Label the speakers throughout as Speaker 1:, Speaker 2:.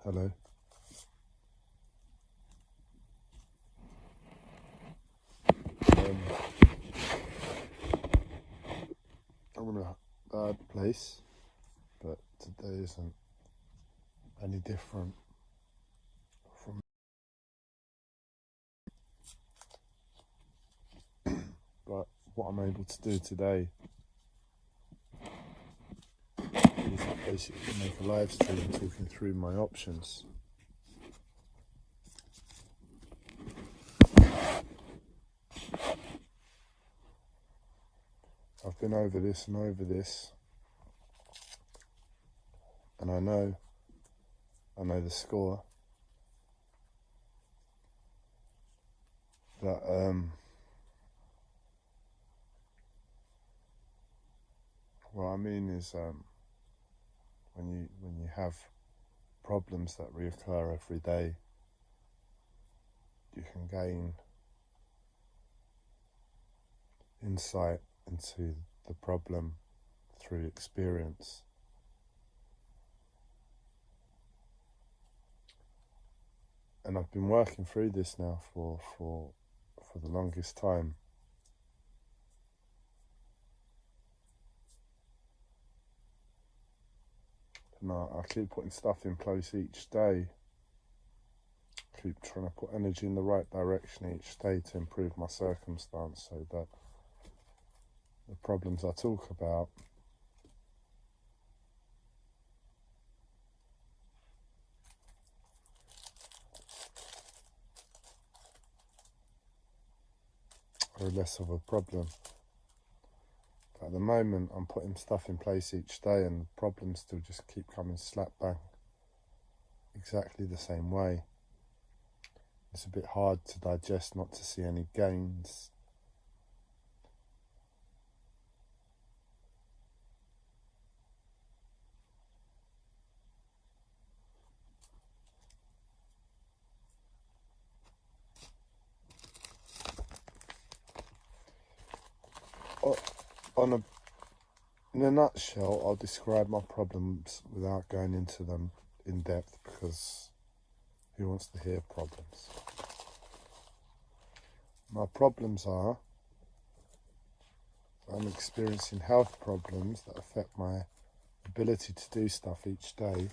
Speaker 1: Hello. I'm in a bad place, but today isn't any different from. But what I'm able to do today is basically make a live stream talking through my options. I've been over this and over this, and I know the score. That what I mean is when you have problems that reoccur every day, you can gain insight into the problem through experience. And I've been working through this now for the longest time. And I keep putting stuff in place each day. Keep trying to put energy in the right direction each day to improve my circumstance, so that the problems I talk about are less of a problem. But at the moment, I'm putting stuff in place each day, and the problems still just keep coming slap bang exactly the same way. It's a bit hard to digest not to see any gains. In a nutshell, I'll describe my problems without going into them in depth, because who wants to hear problems? My problems are, I'm experiencing health problems that affect my ability to do stuff each day.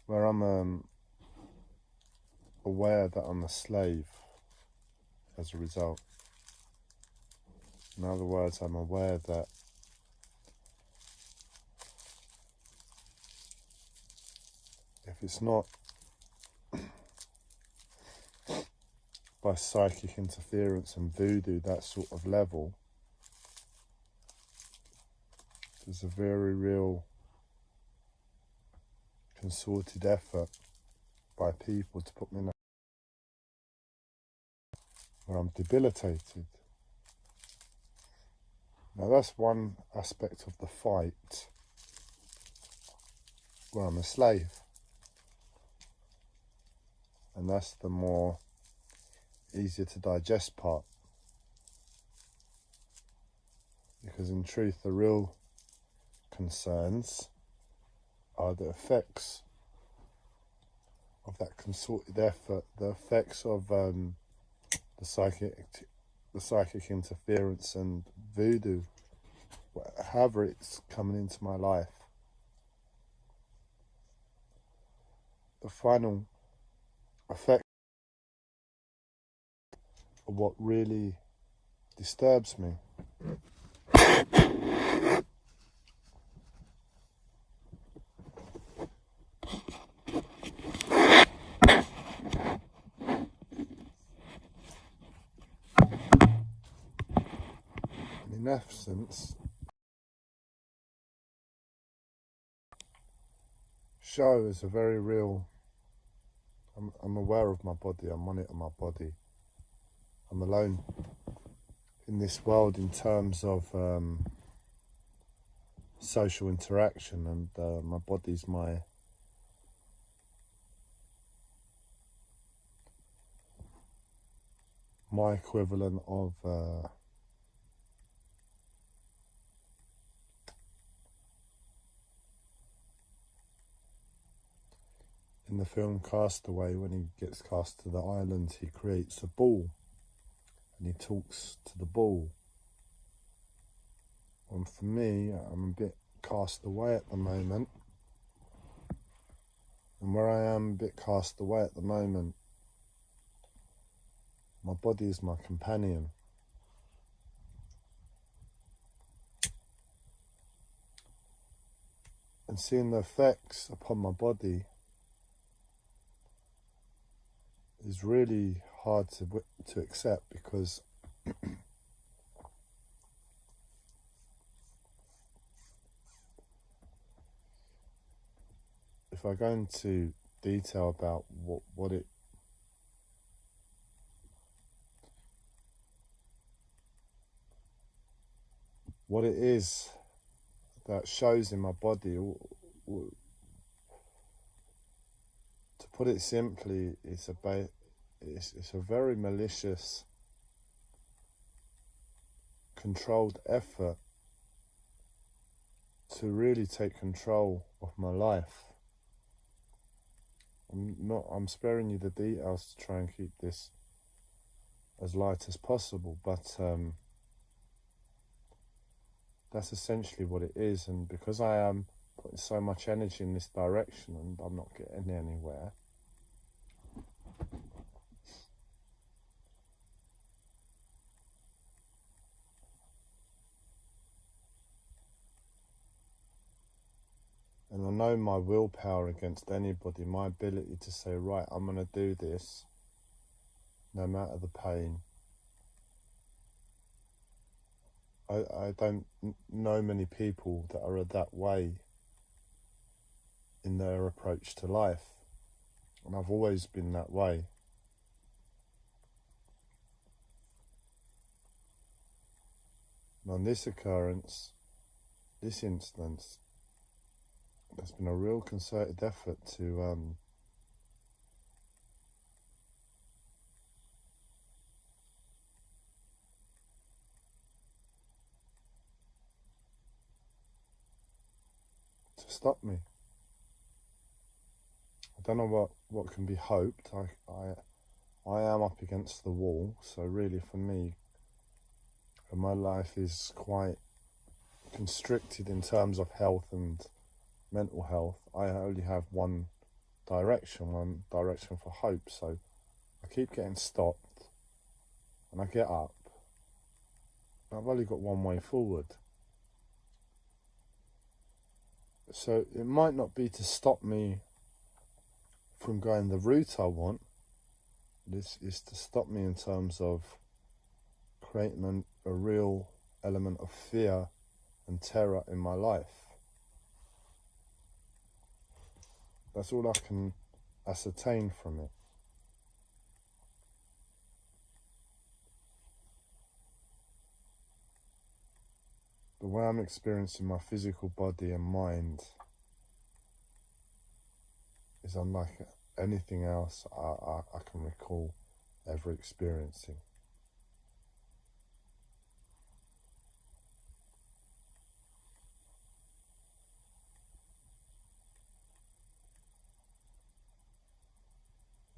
Speaker 1: Where I'm aware that I'm a slave as a result. In other words, I'm aware that if it's not by psychic interference and voodoo, that sort of level, there's a very real concerted effort by people to put me in a where I'm debilitated. Now that's one aspect of the fight where I'm a slave, and that's the more easier to digest part, because in truth the real concerns are the effects of that concerted effort, the effects of the psychic interference and voodoo, however it's coming into my life. The final effect of what really disturbs me in essence, show is a very real. I'm aware of my body, I monitor my body. I'm alone in this world in terms of social interaction, and my body's my equivalent of in the film Castaway, when he gets cast to the island, he creates a ball and he talks to the ball. And for me, I'm a bit cast away at the moment. And where I am a bit cast away at the moment, my body is my companion. And seeing the effects upon my body is really hard to accept, because if I go into detail about what it is that shows in my body, to put it simply, it's a very malicious, controlled effort to really take control of my life. I'm sparing you the details to try and keep this as light as possible, but that's essentially what it is. And because I am putting so much energy in this direction and I'm not getting anywhere, and I know my willpower against anybody, my ability to say, right, I'm going to do this no matter the pain. I don't know many people that are that way in their approach to life, and I've always been that way. And on this occurrence, this instance, there's been a real concerted effort to stop me. I don't know what can be hoped. I am up against the wall, so really for me, my life is quite constricted in terms of health and mental health. I only have one direction for hope, so I keep getting stopped and I get up. I've only got one way forward. So it might not be to stop me from going the route I want. This is to stop me in terms of creating a real element of fear and terror in my life. That's all I can ascertain from it. The way I'm experiencing my physical body and mind is unlike anything else I can recall ever experiencing.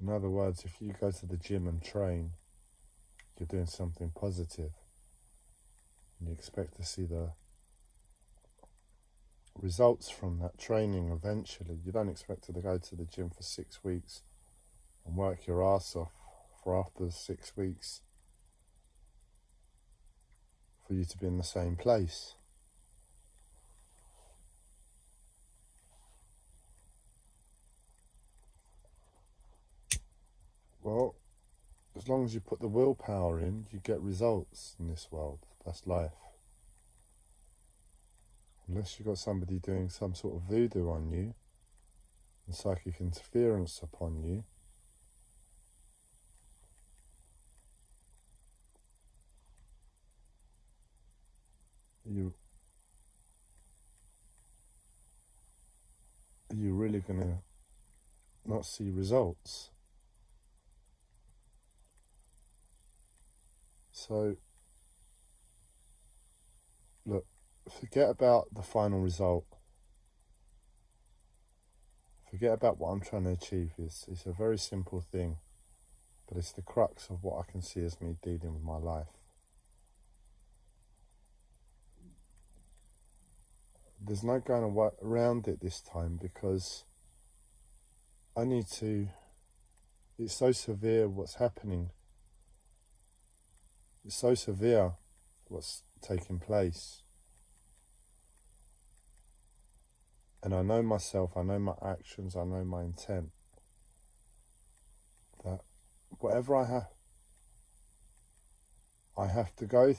Speaker 1: In other words, if you go to the gym and train, you're doing something positive, and you expect to see the results from that training eventually. You don't expect to go to the gym for 6 weeks and work your ass off for after 6 weeks for you to be in the same place. Well, as long as you put the willpower in, you get results in this world. That's life. Unless you've got somebody doing some sort of voodoo on you and psychic interference upon you, are you really going to not see results? So, look, forget about the final result. Forget about what I'm trying to achieve. It's a very simple thing, but it's the crux of what I can see as me dealing with my life. There's no going around it this time, because I need to, it's so severe what's happening. It's so severe what's taking place. And I know myself, I know my actions, I know my intent. That whatever I have to go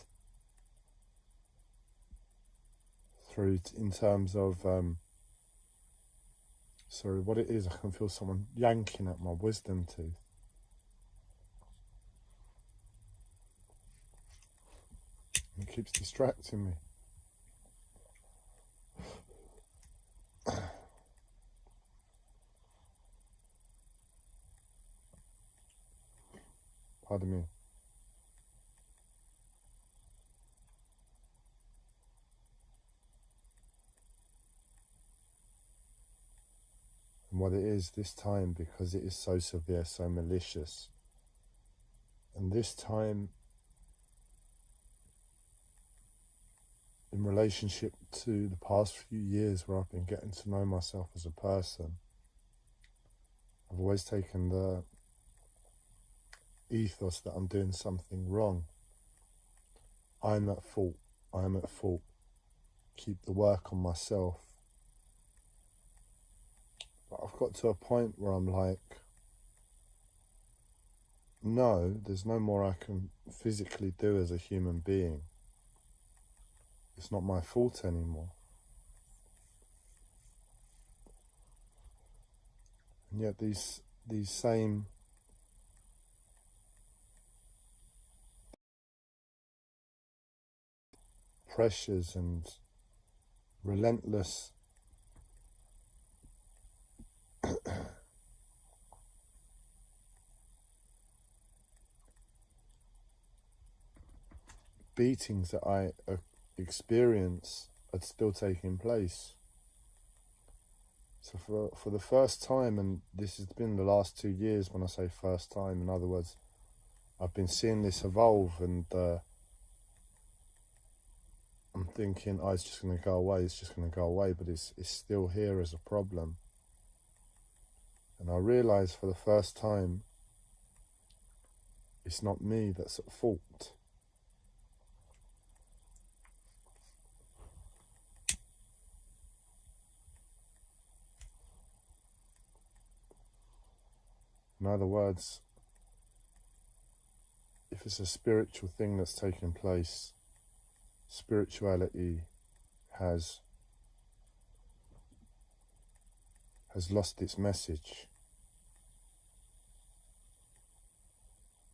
Speaker 1: through in terms of, sorry, what it is, I can feel someone yanking at my wisdom tooth. It keeps distracting me. Pardon me. And what it is this time, because it is so severe, so malicious. And this time, in relationship to the past few years where I've been getting to know myself as a person, I've always taken the ethos that I'm doing something wrong. I'm at fault. I'm at fault. Keep the work on myself. But I've got to a point where I'm like, no, there's no more I can physically do as a human being. It's not my fault anymore. And yet these same pressures and relentless beatings that I experience are still taking place. So for the first time, and this has been the last 2 years, when I say first time, in other words, I've been seeing this evolve, and I'm thinking, oh, it's just going to go away, it's just going to go away, but it's still here as a problem. And I realise for the first time, it's not me that's at fault. In other words, if it's a spiritual thing that's taking place, spirituality has lost its message.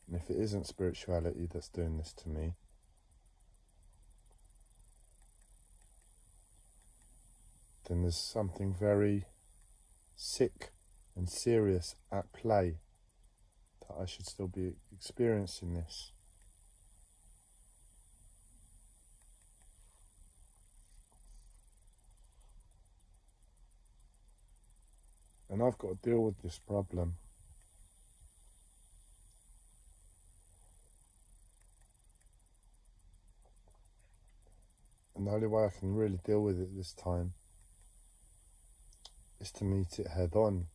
Speaker 1: And if it isn't spirituality that's doing this to me, then there's something very sick and serious at play, that I should still be experiencing this. And I've got to deal with this problem. And the only way I can really deal with it this time is to meet it head on.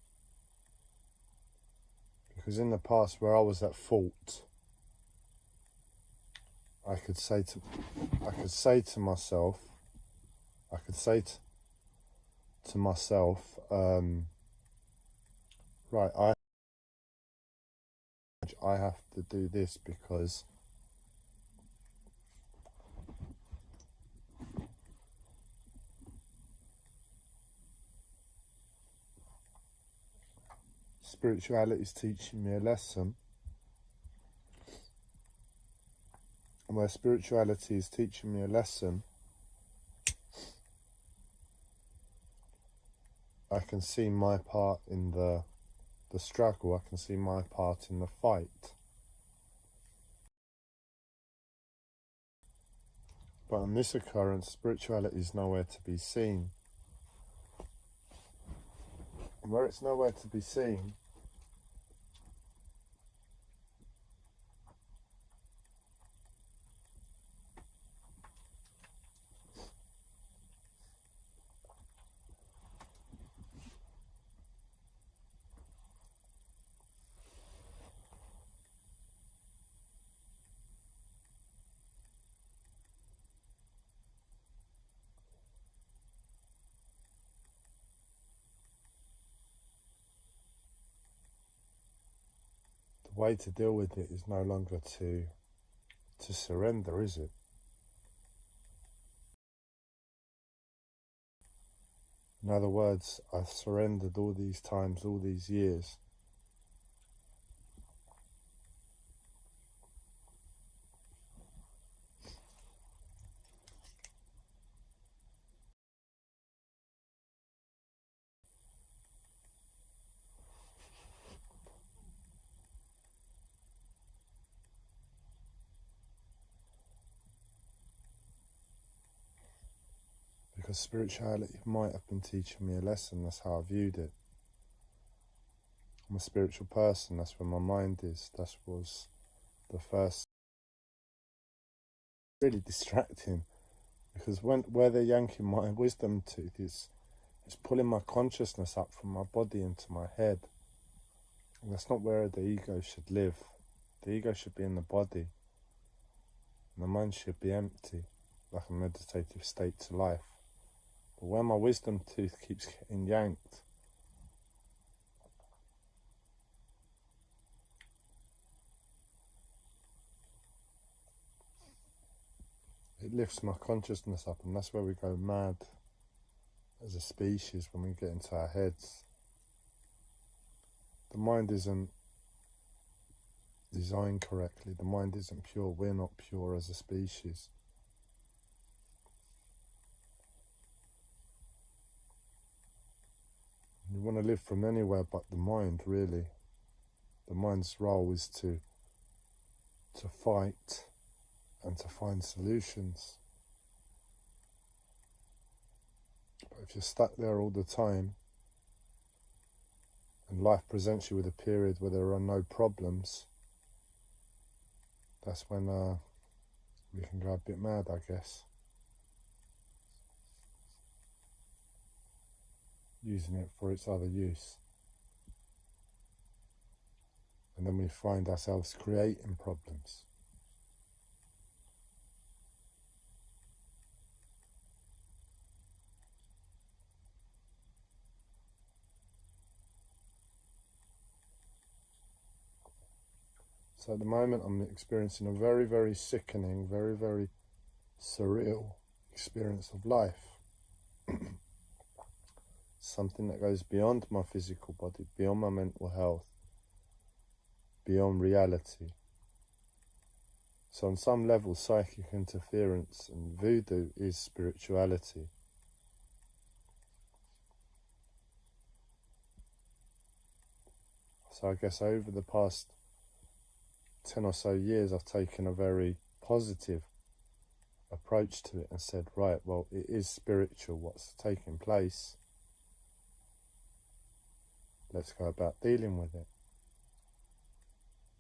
Speaker 1: Because in the past, where I was at fault, I could say to myself, right, I have to do this because spirituality is teaching me a lesson. And where spirituality is teaching me a lesson, I can see my part in the struggle, I can see my part in the fight. But on this occurrence, spirituality is nowhere to be seen. And where it's nowhere to be seen, the way to deal with it is no longer to surrender, is it? In other words, I've surrendered all these times, all these years. Because spirituality might have been teaching me a lesson, that's how I viewed it. I'm a spiritual person, that's where my mind is. That was the first. Really distracting, because where they're yanking my wisdom tooth is pulling my consciousness up from my body into my head. And that's not where the ego should live. The ego should be in the body. And the mind should be empty, like a meditative state to life. But where my wisdom tooth keeps getting yanked, it lifts my consciousness up, and that's where we go mad as a species, when we get into our heads. The mind isn't designed correctly. The mind isn't pure. We're not pure as a species. You want to live from anywhere but the mind, really. The mind's role is to fight and to find solutions. But if you're stuck there all the time, and life presents you with a period where there are no problems, that's when we can go a bit mad, I guess. Using it for its other use. And then we find ourselves creating problems. So at the moment I'm experiencing a very, very sickening, very, very surreal experience of life. Something that goes beyond my physical body, beyond my mental health, beyond reality. So on some level, psychic interference and voodoo is spirituality. So I guess over the past 10 or so years, I've taken a very positive approach to it and said, right, well, it is spiritual what's taking place. Let's go about dealing with it.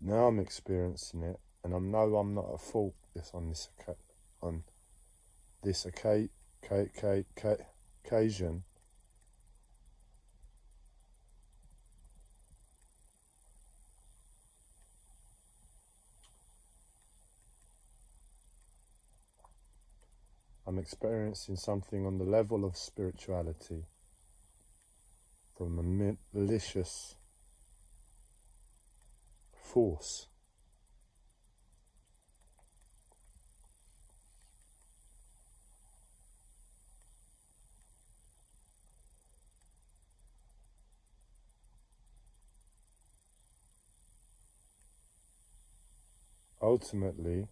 Speaker 1: Now I'm experiencing it, and I know I'm not at fault on this occasion. I'm experiencing something on the level of spirituality from a malicious force. Ultimately,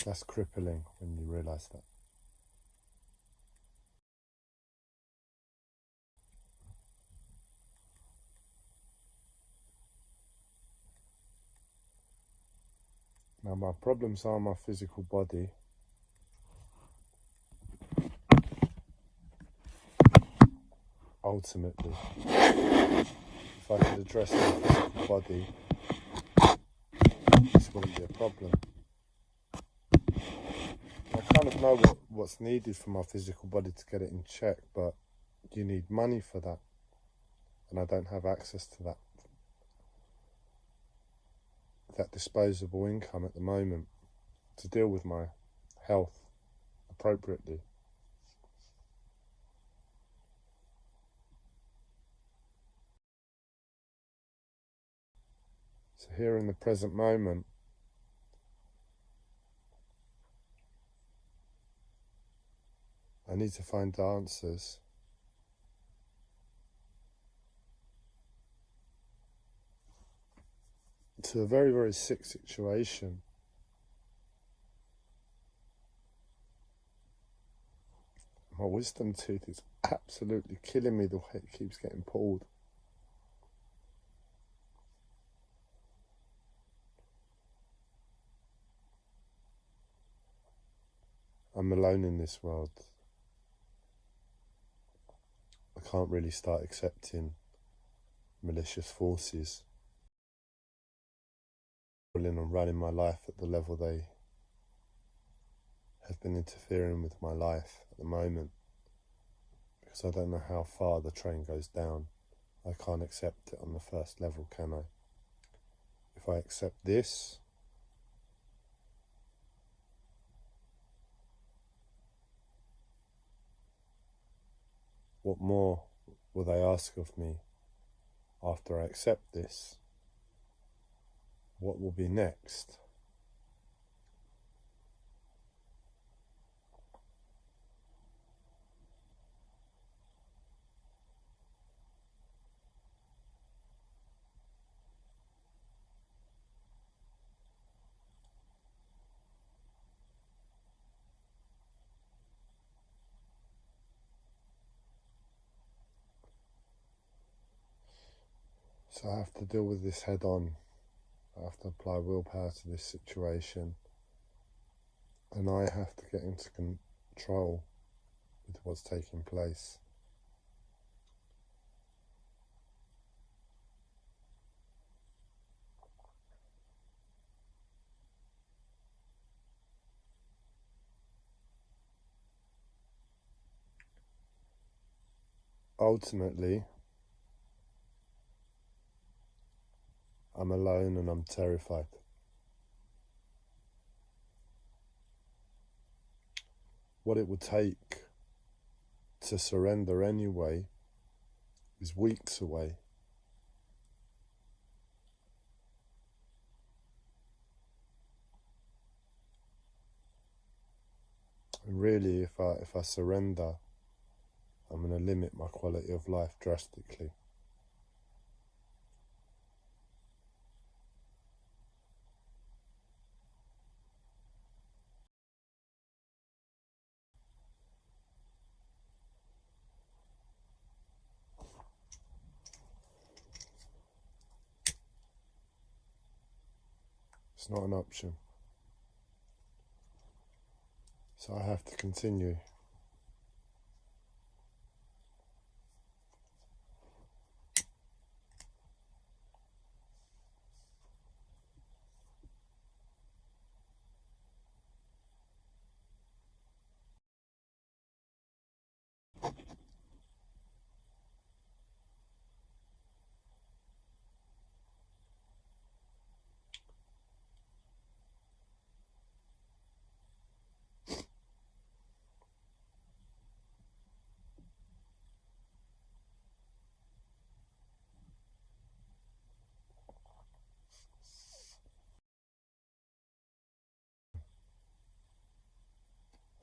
Speaker 1: that's crippling when you realise that. Now my problems are my physical body. Ultimately, if I could address my physical body, this wouldn't be a problem. I kind of know what's needed for my physical body to get it in check, but you need money for that, and I don't have access to that disposable income at the moment to deal with my health appropriately. So here in the present moment, I need to find answers to a very, very sick situation. My wisdom tooth is absolutely killing me the way it keeps getting pulled. I'm alone in this world. I can't really start accepting malicious forces and running my life at the level they have been interfering with my life at the moment, because I don't know how far the train goes down. I can't accept it on the first level, can I? If I accept this, what more will they ask of me after I accept this? What will be next? So I have to deal with this head on. I have to apply willpower to this situation, and I have to get into control with what's taking place. Ultimately, I'm alone and I'm terrified. What it would take to surrender anyway is weeks away. And really, if I surrender, I'm going to limit my quality of life drastically. It's not an option. So I have to continue.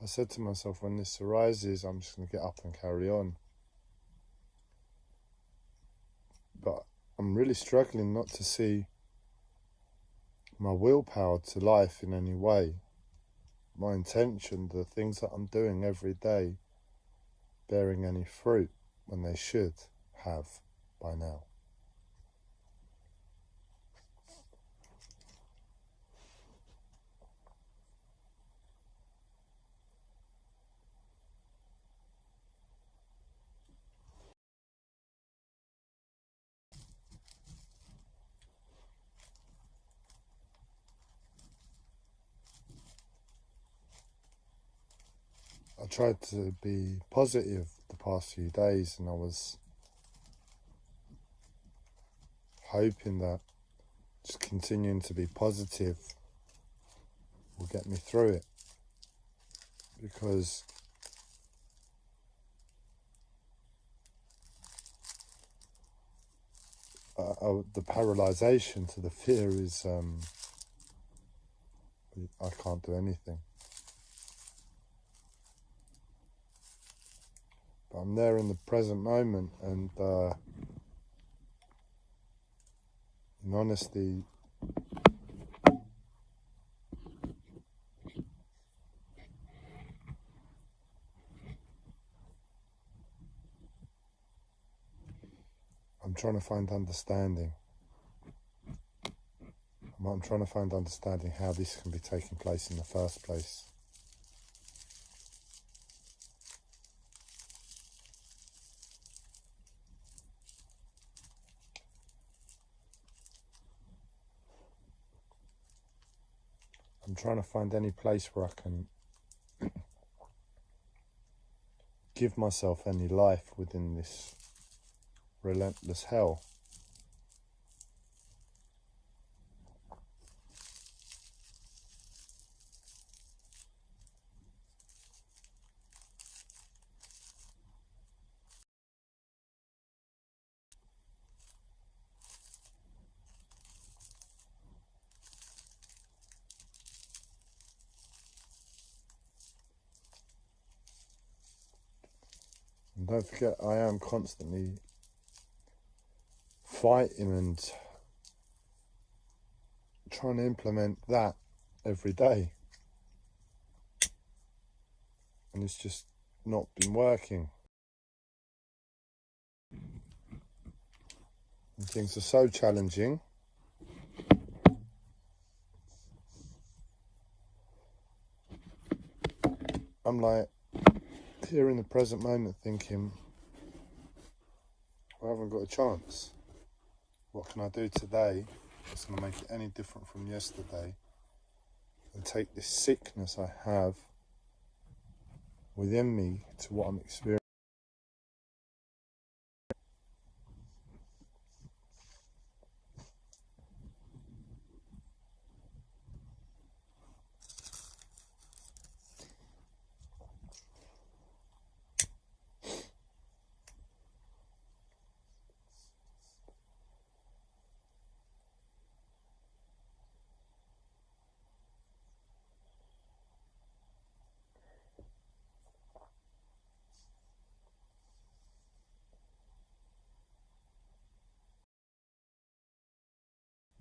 Speaker 1: I said to myself, when this arises, I'm just going to get up and carry on. But I'm really struggling not to see my willpower to life in any way. My intention, the things that I'm doing every day, bearing any fruit when they should have by now. tried to be positive the past few days, and I was hoping that just continuing to be positive will get me through it, because the paralysation to the fear is I can't do anything. But I'm there in the present moment, and in honesty, I'm trying to find understanding. I'm trying to find understanding how this can be taking place in the first place. I'm trying to find any place where I can give myself any life within this relentless hell. And don't forget, I am constantly fighting and trying to implement that every day. And it's just not been working. And things are so challenging. I'm like, here in the present moment thinking, I haven't got a chance. What can I do today that's going to make it any different from yesterday, and take this sickness I have within me to what I'm experiencing?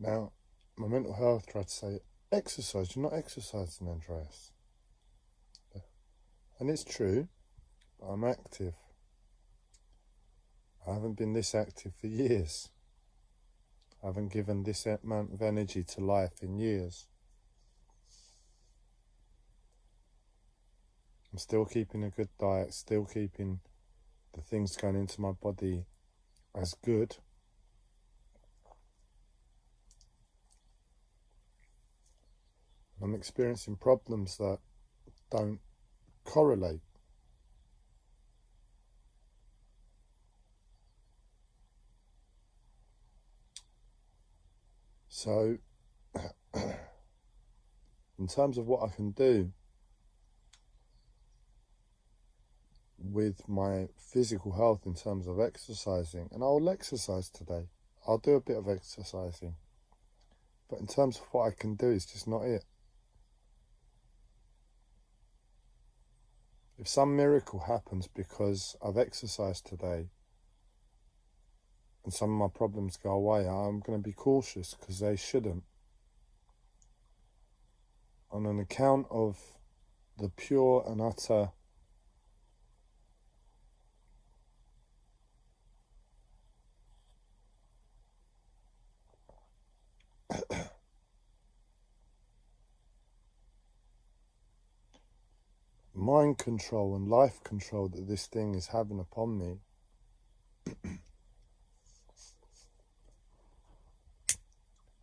Speaker 1: Now, my mental health tried to say, exercise, you're not exercising, Andreas. And it's true, but I'm active. I haven't been this active for years. I haven't given this amount of energy to life in years. I'm still keeping a good diet, still keeping the things going into my body as good. I'm experiencing problems that don't correlate. So, in terms of what I can do with my physical health in terms of exercising, and I'll exercise today. I'll do a bit of exercising. But in terms of what I can do, it's just not it. If some miracle happens because I've exercised today and some of my problems go away, I'm going to be cautious, because they shouldn't. On an account of the pure and utter mind control and life control that this thing is having upon me,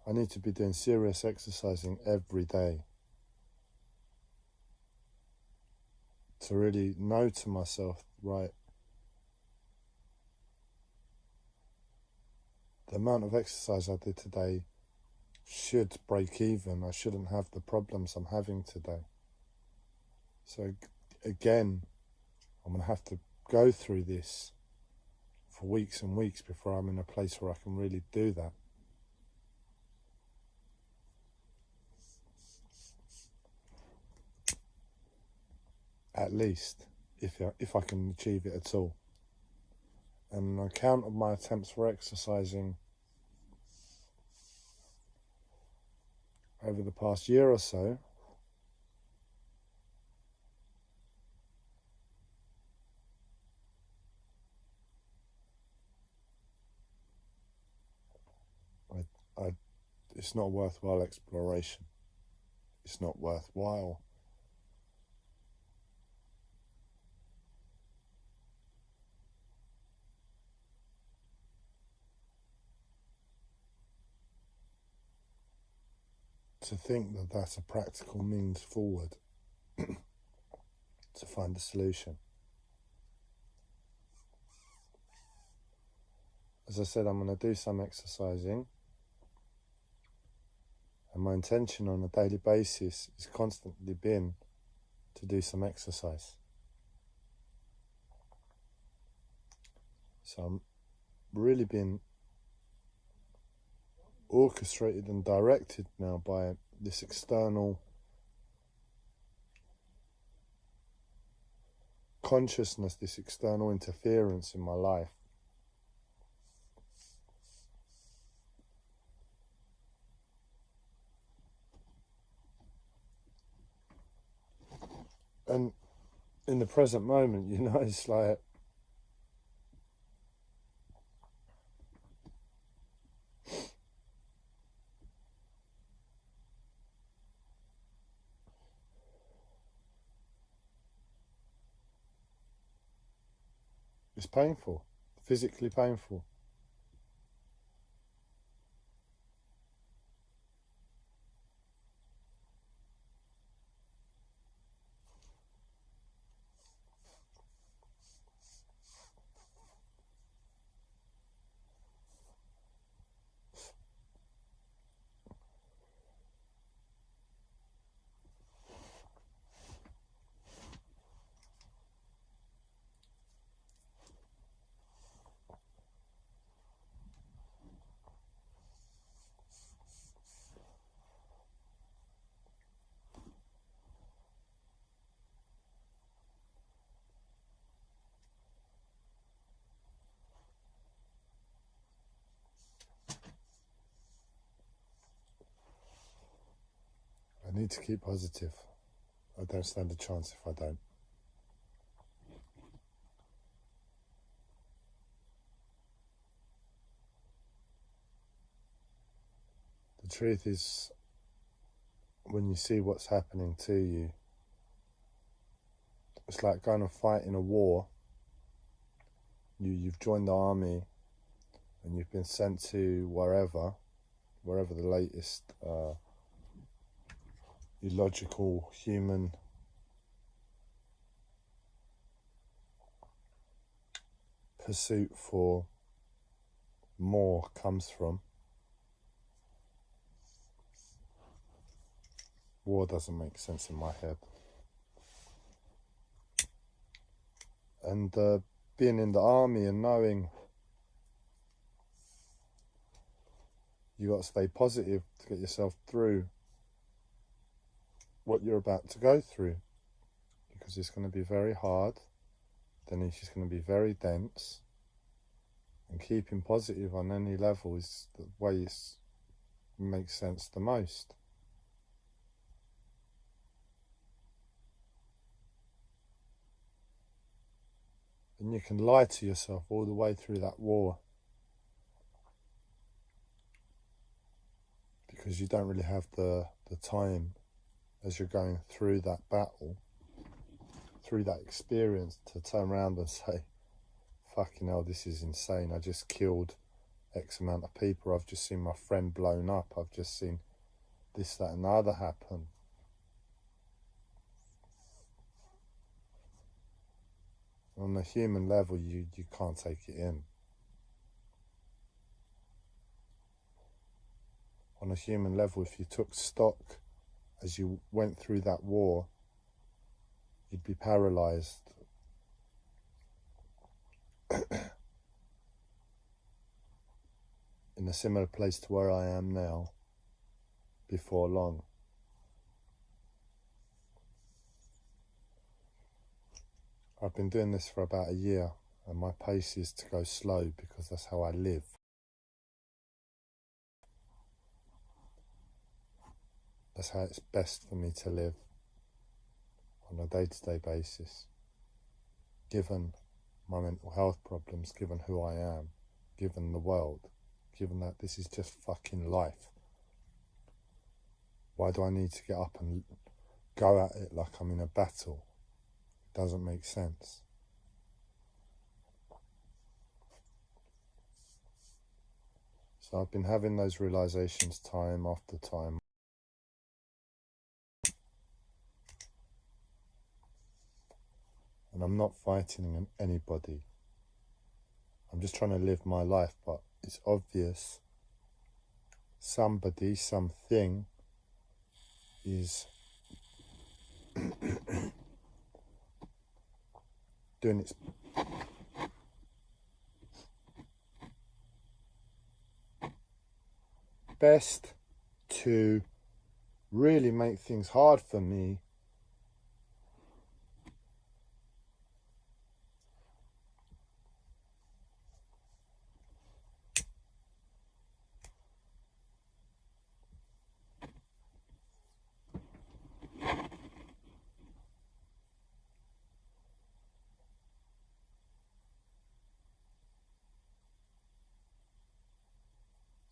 Speaker 1: I need to be doing serious exercising every day to really know to myself, right, the amount of exercise I did today should break even. I shouldn't have the problems I'm having today. So again, I'm going to have to go through this for weeks and weeks before I'm in a place where I can really do that. At least, if I can achieve it at all. And on account of my attempts for exercising over the past year or so, it's not worthwhile exploration. It's not worthwhile. To think that that's a practical means forward to find a solution. As I said, I'm going to do some exercising, and my intention on a daily basis is constantly been to do some exercise. So I'm really being orchestrated and directed now by this external consciousness, this external interference in my life. And in the present moment, you know, it's like it's painful, physically painful. I need to keep positive. I don't stand a chance if I don't. The truth is, when you see what's happening to you, it's like going and fighting a war. You've joined the army and you've been sent to wherever the latest illogical human pursuit for more comes from. War doesn't make sense in my head. And being in the army and knowing you got to stay positive to get yourself through what you're about to go through, because it's going to be very hard, then it's just going to be very dense, and keeping positive on any level is the way it makes sense the most. And you can lie to yourself all the way through that war, because you don't really have the time as you're going through that battle, through that experience, to turn around and say, fucking hell, this is insane. I just killed X amount of people. I've just seen my friend blown up. I've just seen this, that and the other happen. On a human level, you can't take it in. On a human level, if you took stock as you went through that war, you'd be paralyzed. In a similar place to where I am now, before long. I've been doing this for about a year, and my pace is to go slow because that's how I live. That's how it's best for me to live on a day-to-day basis, given my mental health problems, given who I am, given the world, given that this is just fucking life. Why do I need to get up and go at it like I'm in a battle? It doesn't make sense. So I've been having those realizations time after time. And I'm not fighting anybody. I'm just trying to live my life, but it's obvious somebody, something is doing its best to really make things hard for me.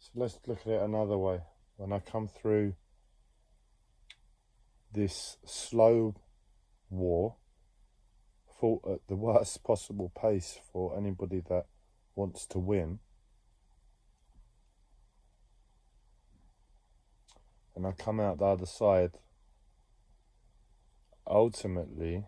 Speaker 1: So let's look at it another way. When I come through this slow war, fought at the worst possible pace for anybody that wants to win, and I come out the other side, ultimately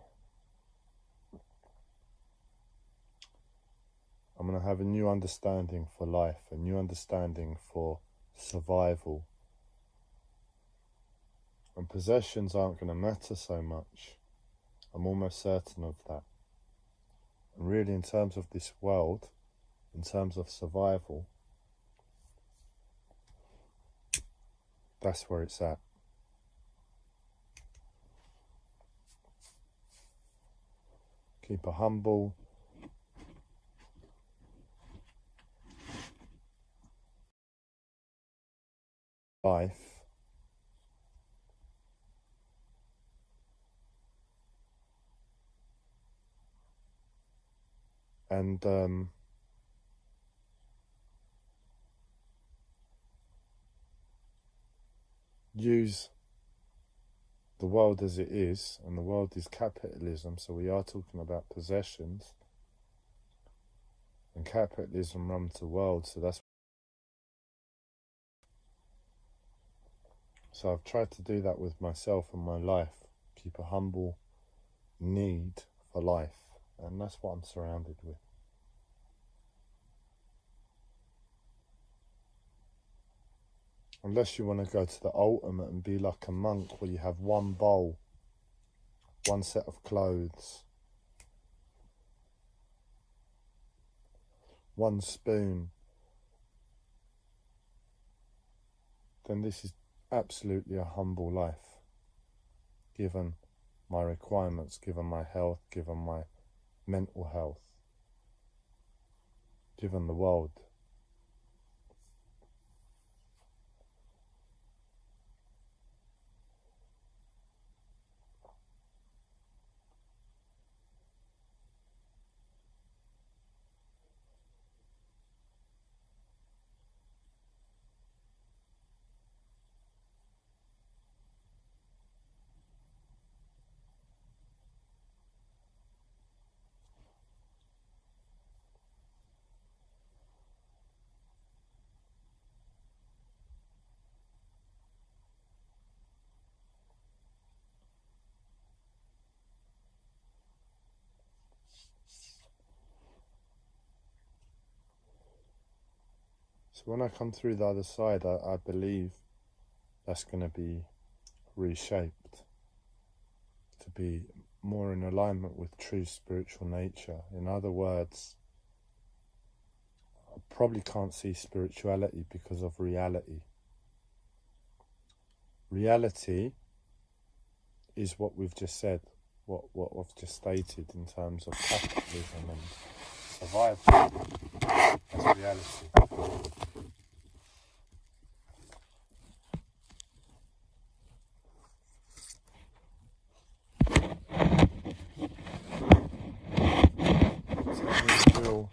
Speaker 1: I'm going to have a new understanding for life, a new understanding for survival. And possessions aren't going to matter so much. I'm almost certain of that. And really, in terms of this world, in terms of survival, that's where it's at. Keep a humble, life, and use the world as it is, and the world is capitalism, so we are talking about possessions, and capitalism runs the world, so I've tried to do that with myself and my life, keep a humble need for life, and that's what I'm surrounded with. Unless you want to go to the ultimate and be like a monk where you have one bowl, one set of clothes, one spoon, then this is absolutely a humble life, given my requirements, given my health, given my mental health, given the world. So when I come through the other side, I believe that's going to be reshaped to be more in alignment with true spiritual nature. In other words, I probably can't see spirituality because of reality. Reality is what we've just said, what I've just stated in terms of capitalism and survival. That's reality. So real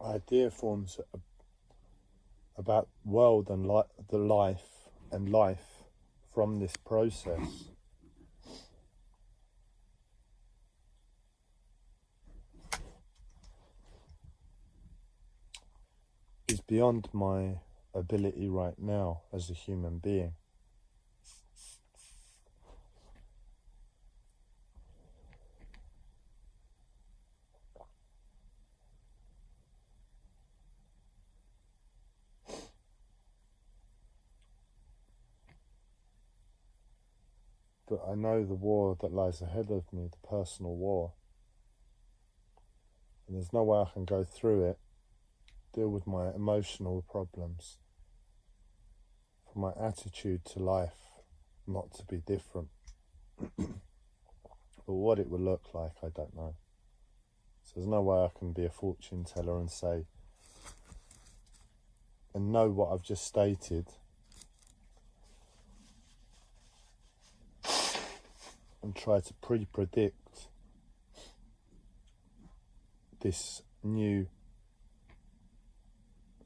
Speaker 1: idea forms about world and the life and life from this process is beyond my ability right now as a human being. But I know the war that lies ahead of me, the personal war. And there's no way I can go through it, deal with my emotional problems, for my attitude to life not to be different. But what it will look like, I don't know. So there's no way I can be a fortune teller and say, and know what I've just stated, and try to pre-predict this new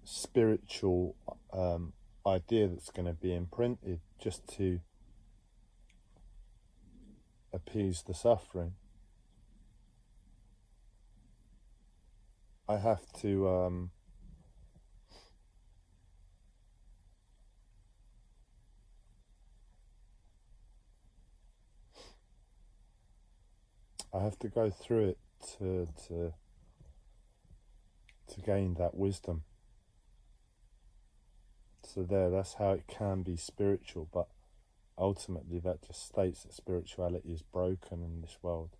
Speaker 1: spiritual idea that's going to be imprinted just to appease the suffering. I have to go through it to gain that wisdom. So that's how it can be spiritual, but ultimately that just states that spirituality is broken in this world.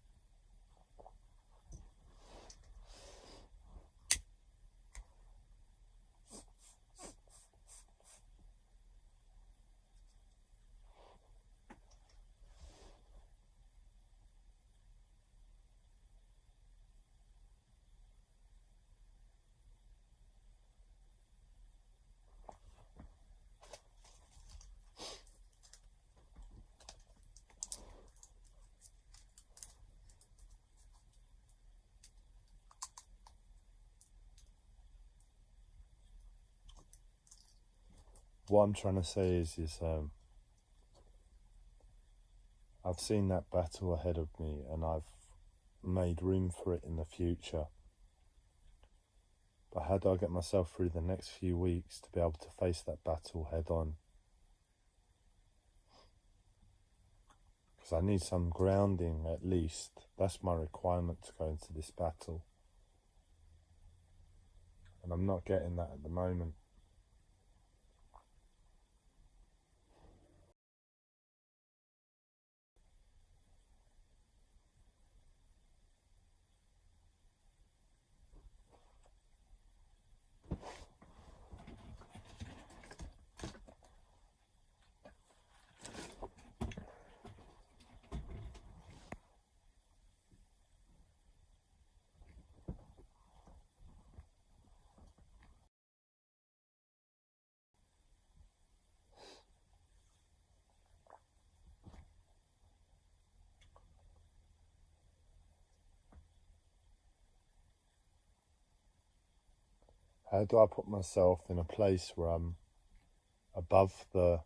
Speaker 1: What I'm trying to say is I've seen that battle ahead of me and I've made room for it in the future. But how do I get myself through the next few weeks to be able to face that battle head on? Because I need some grounding at least. That's my requirement to go into this battle. And I'm not getting that at the moment. How do I put myself in a place where I'm above the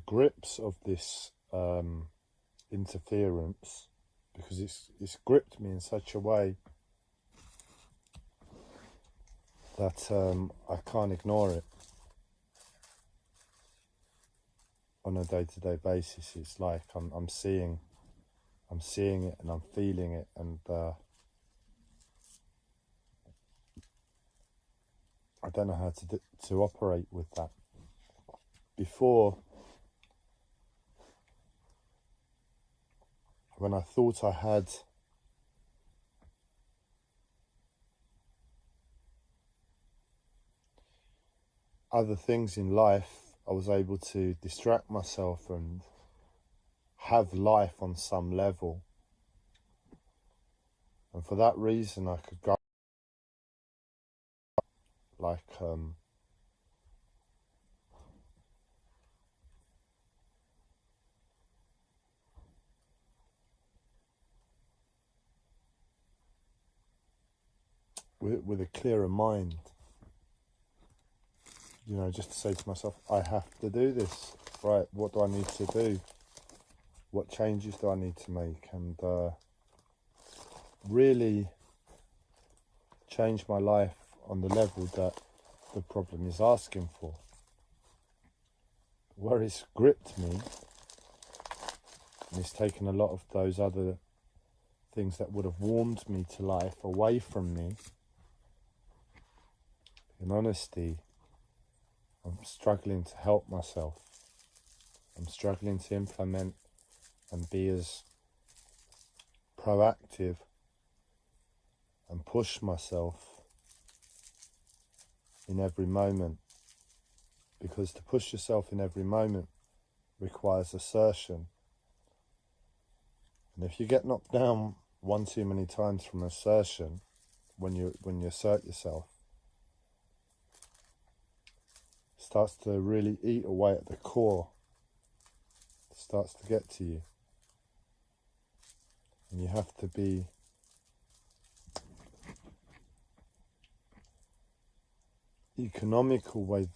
Speaker 1: grips of this interference, because it's gripped me in such a way that I can't ignore it on a day-to-day basis. It's like I'm seeing it and I'm feeling it, and I don't know how to operate with that. Before, when I thought I had other things in life, I was able to distract myself and have life on some level. And for that reason, I could go like with a clearer mind, you know, just to say to myself, I have to do this, right? What do I need to do? What changes do I need to make? And really change my life on the level that the problem is asking for. Where it's gripped me, and it's taken a lot of those other things that would have warmed me to life away from me. In honesty, I'm struggling to help myself. I'm struggling to implement and be as proactive and push myself in every moment. Because to push yourself in every moment requires assertion. And if you get knocked down one too many times from assertion, when you assert yourself, it starts to really eat away at the core. It starts to get to you. And you have to be economical with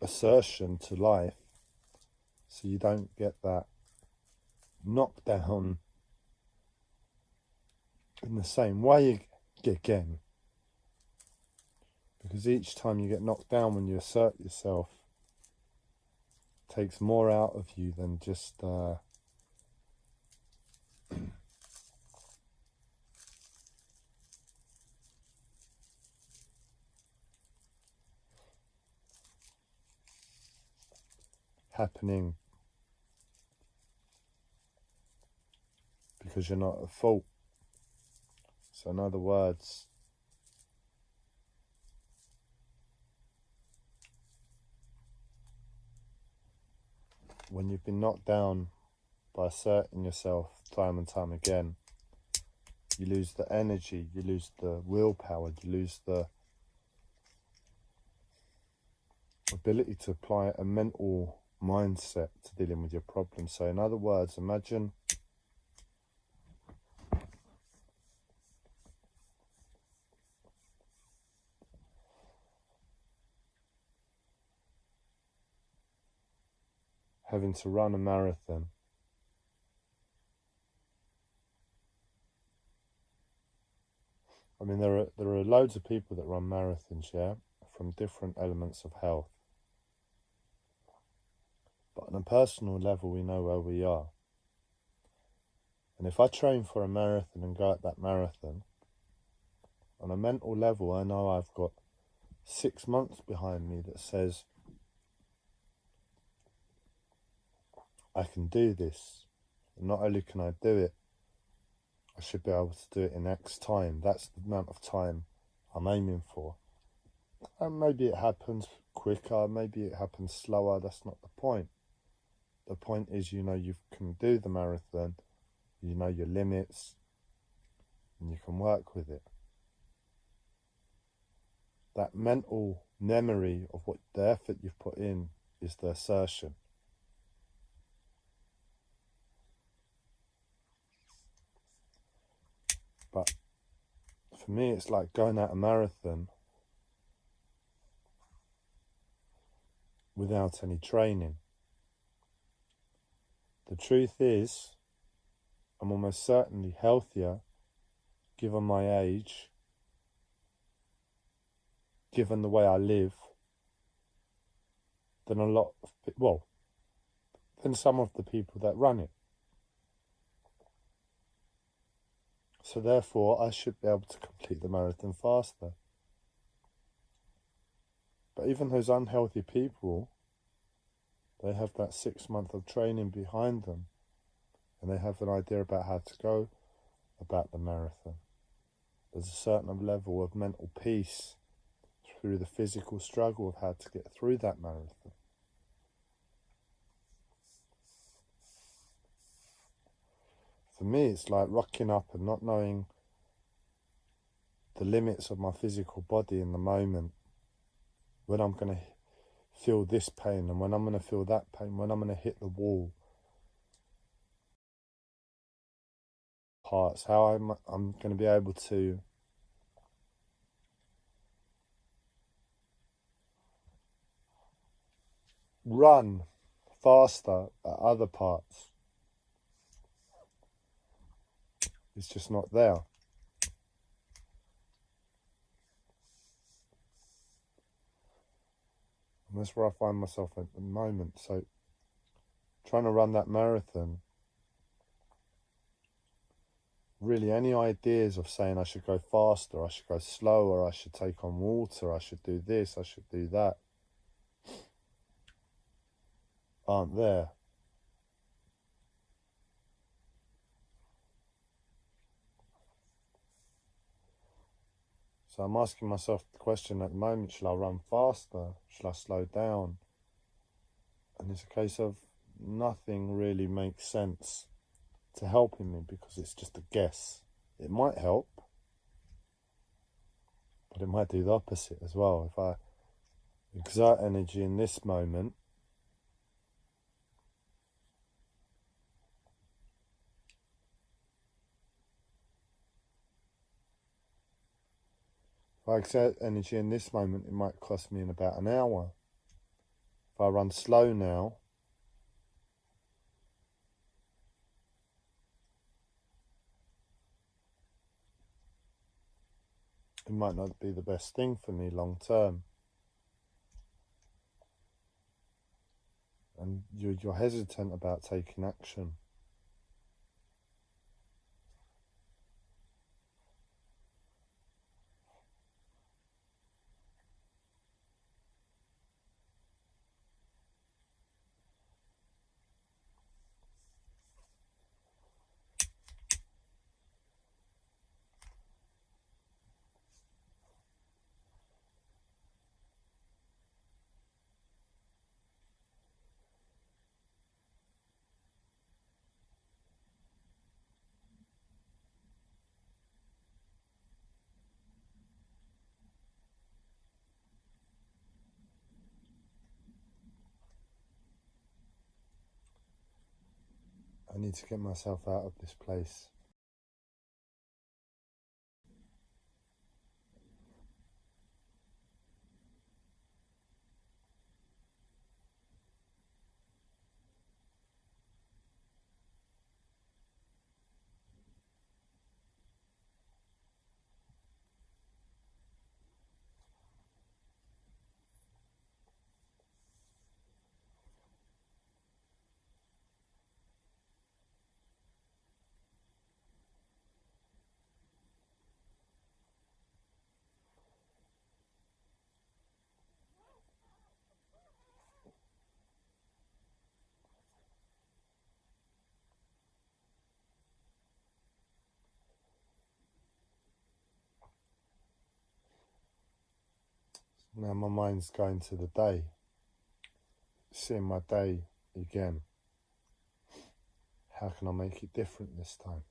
Speaker 1: assertion to life, so you don't get that knockdown in the same way again. Because each time you get knocked down when you assert yourself, it takes more out of you than just happening because you're not at fault. So in other words, when you've been knocked down by asserting yourself time and time again, you lose the energy, you lose the willpower, you lose the ability to apply a mental mindset to dealing with your problems. So in other words, imagine having to run a marathon. I mean, there are loads of people that run marathons, yeah, from different elements of health. But on a personal level, we know where we are. And if I train for a marathon and go at that marathon, on a mental level, I know I've got 6 months behind me that says, I can do this. And not only can I do it, I should be able to do it in X time. That's the amount of time I'm aiming for. And maybe it happens quicker, maybe it happens slower, that's not the point. The point is, you know, you can do the marathon, you know your limits, and you can work with it. That mental memory of what the effort you've put in is the assertion. But for me, it's like going at a marathon without any training. The truth is, I'm almost certainly healthier, given my age, given the way I live, than than some of the people that run it. So therefore, I should be able to complete the marathon faster. But even those unhealthy people, they have that 6 months of training behind them, and they have an idea about how to go about the marathon. There's a certain level of mental peace through the physical struggle of how to get through that marathon. For me, it's like rocking up and not knowing the limits of my physical body in the moment, when I'm going to feel this pain and when I'm going to feel that pain, when I'm going to hit the wall. Parts, how I'm going to be able to run faster at other parts. It's just not there. And that's where I find myself at the moment. So trying to run that marathon, really any ideas of saying I should go faster, I should go slower, I should take on water, I should do this, I should do that, aren't there. So I'm asking myself the question at the moment, shall I run faster? Shall I slow down? And it's a case of nothing really makes sense to helping me, because it's just a guess. It might help, but it might do the opposite as well. If I exert energy in this moment, it might cost me in about an hour. If I run slow now, it might not be the best thing for me long term. And you're hesitant about taking action. I need to get myself out of this place. Now my mind's going to the day, seeing my day again. How can I make it different this time?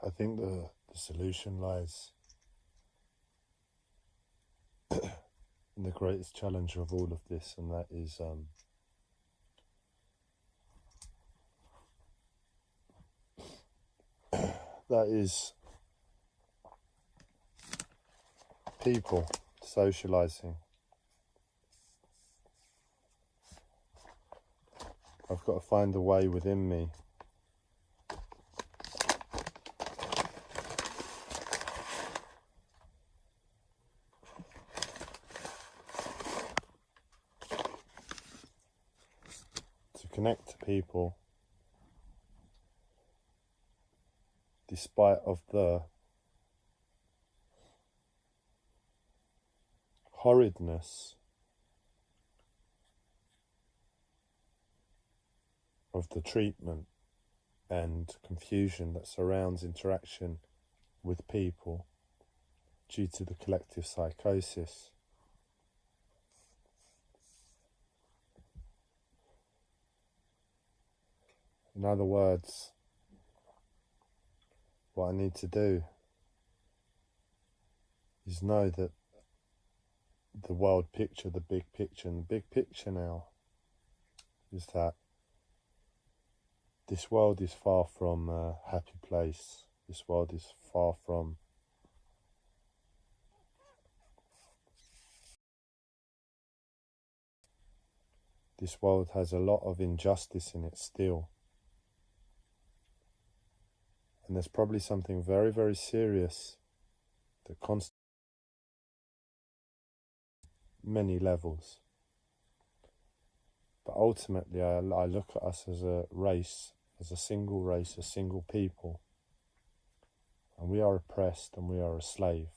Speaker 1: I think the solution lies in the greatest challenge of all of this, and that is people socializing. I've got to find a way within me to connect to people despite of the horridness of the treatment and confusion that surrounds interaction with people due to the collective psychosis. In other words, what I need to do is know that the world picture, the big picture, and the big picture now is that this world is far from a happy place. This world is far from this world has a lot of injustice in it still. And there's probably something very, very serious that constitutes many levels. But ultimately, I look at us as a race, as a single people. And we are oppressed and we are a slave.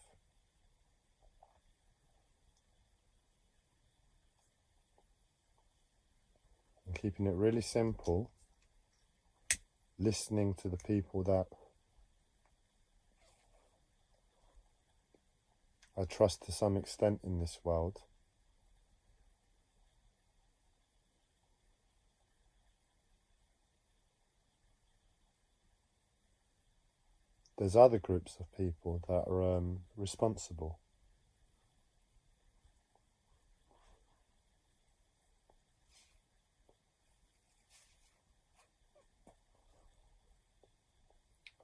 Speaker 1: And keeping it really simple, listening to the people that I trust to some extent in this world, there's other groups of people that are responsible.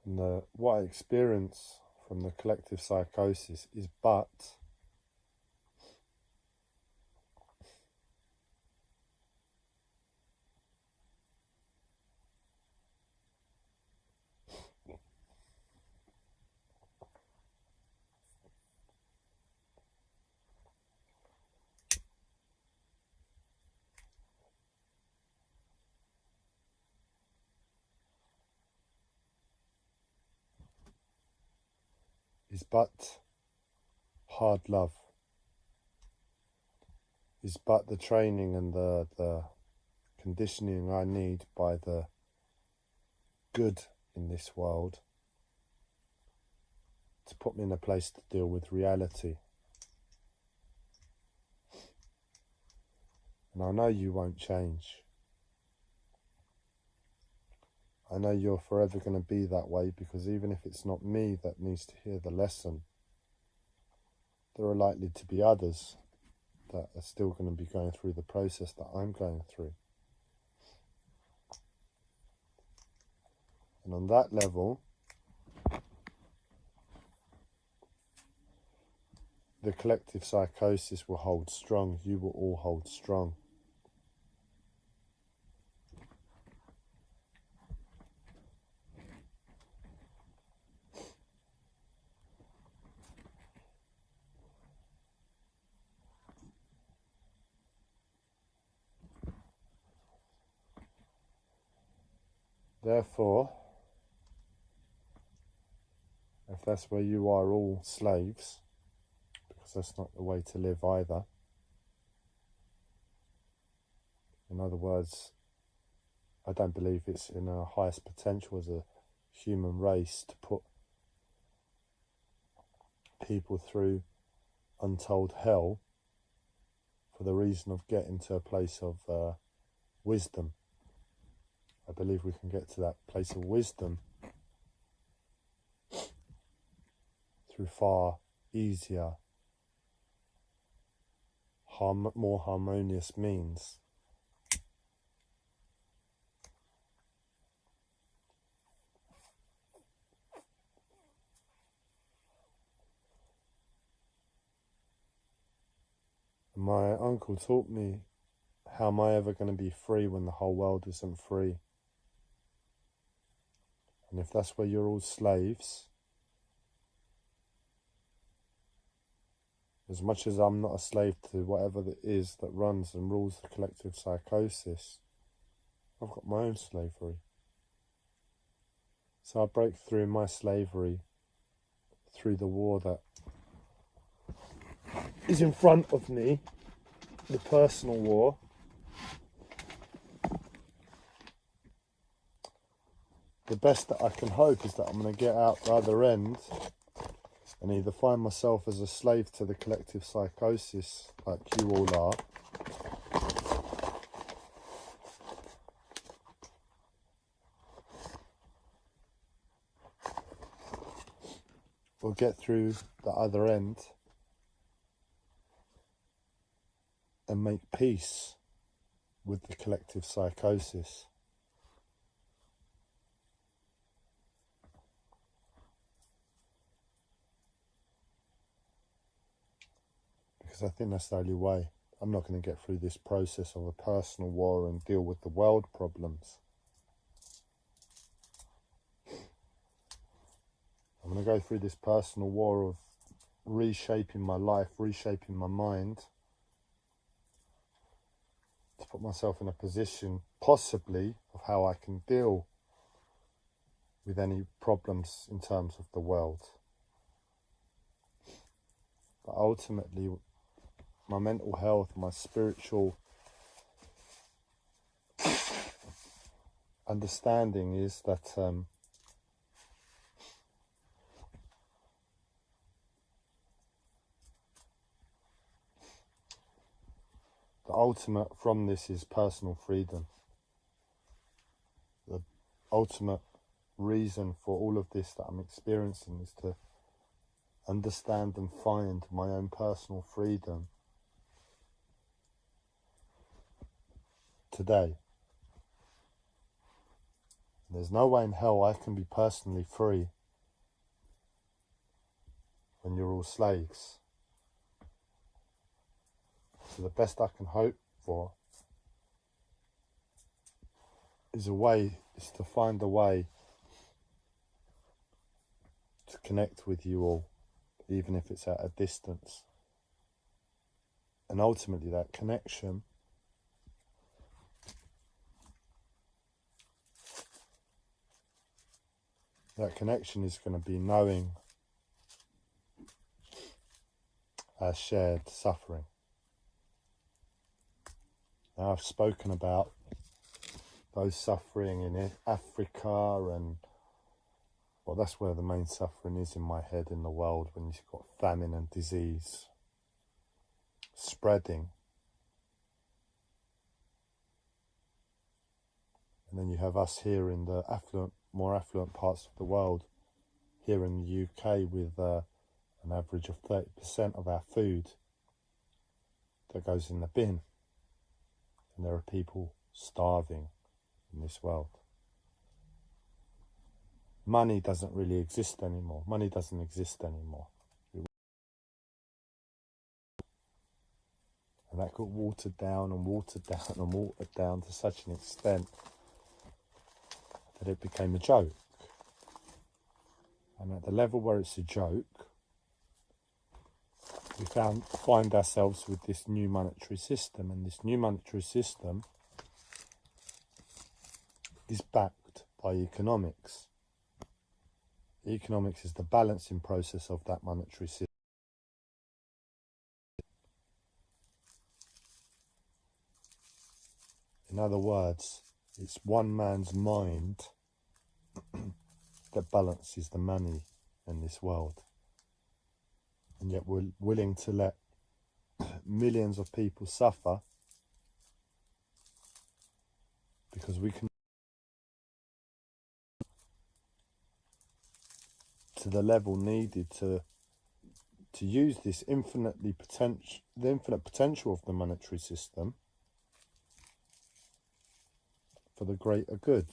Speaker 1: And what I experience from the collective psychosis is hard love, is but the training and the conditioning I need by the good in this world to put me in a place to deal with reality. And I know you won't change. I know you're forever going to be that way, because even if it's not me that needs to hear the lesson, there are likely to be others that are still going to be going through the process that I'm going through. And on that level, the collective psychosis will hold strong. You will all hold strong. Therefore, if that's where you are all slaves, because that's not the way to live either. In other words, I don't believe it's in our highest potential as a human race to put people through untold hell for the reason of getting to a place of wisdom. I believe we can get to that place of wisdom through far easier, more harmonious means. My uncle taught me, how am I ever going to be free when the whole world isn't free? And if that's where you're all slaves, as much as I'm not a slave to whatever it is that runs and rules the collective psychosis, I've got my own slavery. So I break through my slavery through the war that is in front of me, the personal war. The best that I can hope is that I'm going to get out the other end and either find myself as a slave to the collective psychosis like you all are, or get through the other end and make peace with the collective psychosis. Because I think that's the only way. I'm not going to get through this process of a personal war and deal with the world problems. I'm going to go through this personal war of reshaping my life, reshaping my mind, to put myself in a position, possibly, of how I can deal with any problems in terms of the world. But ultimately, my mental health, my spiritual understanding is that the ultimate from this is personal freedom. The ultimate reason for all of this that I'm experiencing is to understand and find my own personal freedom today. There's no way in hell I can be personally free when you're all slaves. So the best I can hope for is to find a way to connect with you all, even if it's at a distance. And ultimately that connection is going to be knowing our shared suffering. Now, I've spoken about those suffering in Africa, and well, that's where the main suffering is in my head in the world, when you've got famine and disease spreading. And then you have us here in the more affluent parts of the world, here in the UK, with an average of 30% of our food that goes in the bin. And there are people starving in this world. Money doesn't really exist anymore. Money doesn't exist anymore. And that got watered down and watered down and watered down to such an extent that it became a joke. And at the level where it's a joke, we find ourselves with this new monetary system, and this new monetary system is backed by economics. Economics is the balancing process of that monetary system. In other words, it's one man's mind that balances the money in this world. And yet we're willing to let millions of people suffer because we can, to the level needed to to use this the infinite potential of the monetary system for the greater good.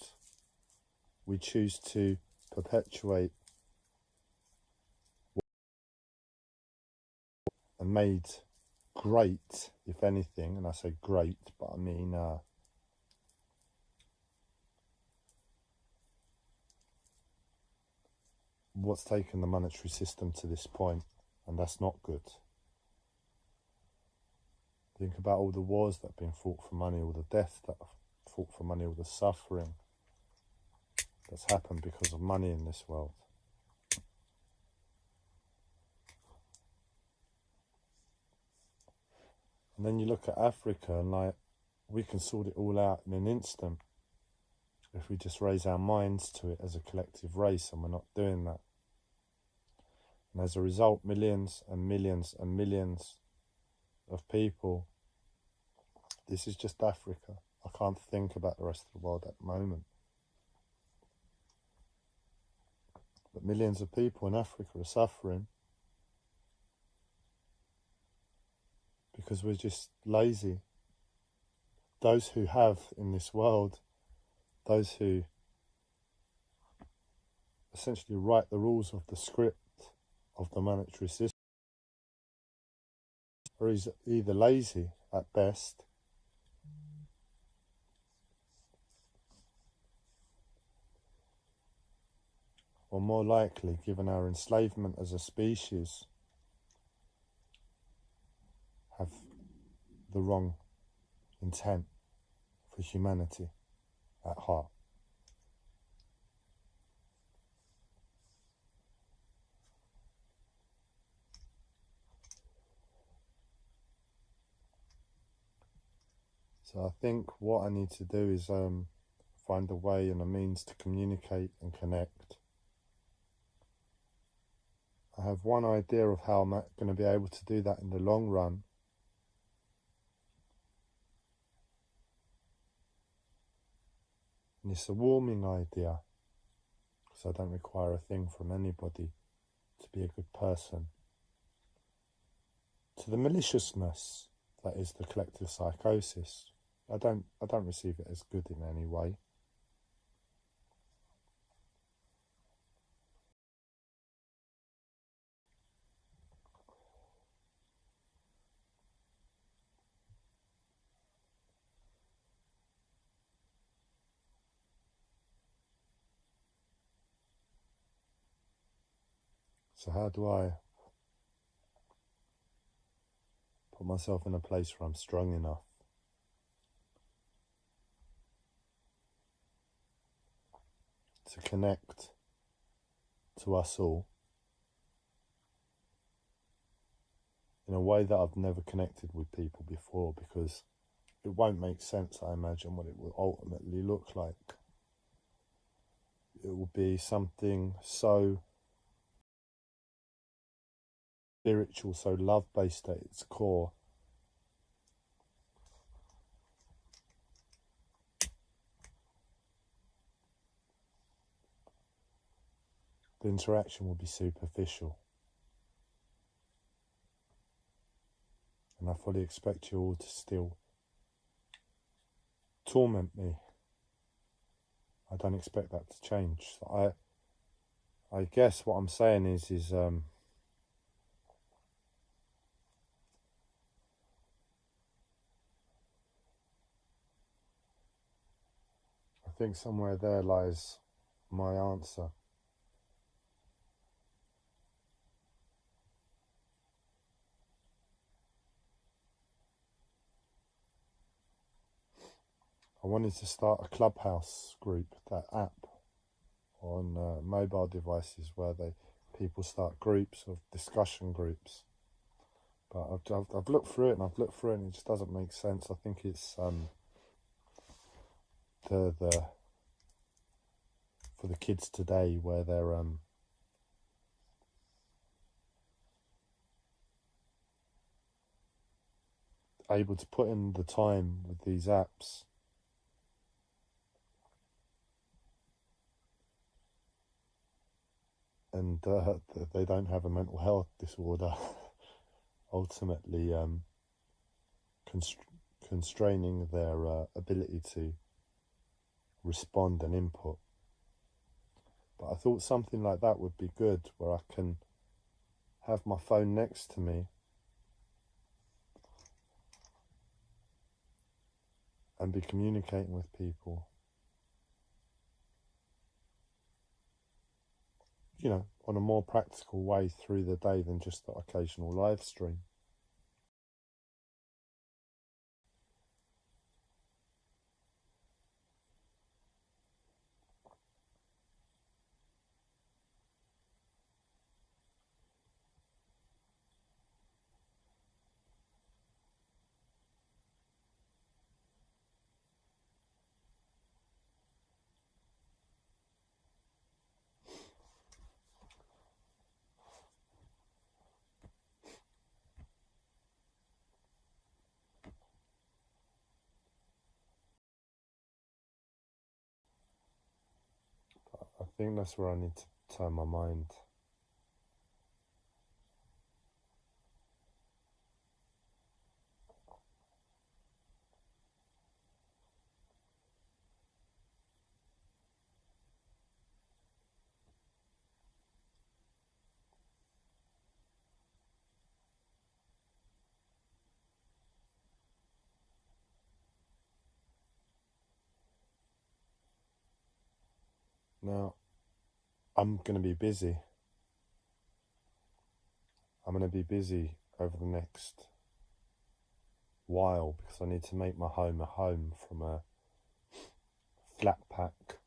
Speaker 1: We choose to perpetuate and made great, if anything, and I say great, but I mean what's taken the monetary system to this point, and that's not good. Think about all the wars that have been fought for money, all the death that have fought for money, all the suffering that's happened because of money in this world. And then you look at Africa and like, we can sort it all out in an instant if we just raise our minds to it as a collective race, and we're not doing that. And as a result, millions and millions and millions of people, this is just Africa. I can't think about the rest of the world at the moment. But millions of people in Africa are suffering because we're just lazy. Those who have in this world, those who essentially write the rules of the script of the monetary system, are either lazy at best, or more likely, given our enslavement as a species, have the wrong intent for humanity at heart. So I think what I need to do is find a way and a means to communicate and connect. I have one idea of how I'm going to be able to do that in the long run. And it's a warming idea, because I don't require a thing from anybody to be a good person. To the maliciousness that is the collective psychosis, I don't receive it as good in any way. So how do I put myself in a place where I'm strong enough to connect to us all in a way that I've never connected with people before, because it won't make sense, I imagine, what it will ultimately look like. It will be something so spiritual, so love-based at its core, the interaction will be superficial. And I fully expect you all to still torment me. I don't expect that to change. So I guess what I'm saying is I think somewhere there lies my answer. I wanted to start a Clubhouse group, that app on mobile devices where people start groups of discussion groups. But I've looked through it and it just doesn't make sense. I think it's for the kids today, where they're able to put in the time with these apps and they don't have a mental health disorder. ultimately constraining their ability to respond and input. But I thought something like that would be good, where I can have my phone next to me and be communicating with people, you know, on a more practical way through the day than just the occasional live stream. I think that's where I need to turn my mind. Now, I'm going to be busy. I'm going to be busy over the next while because I need to make my home a home from a flat pack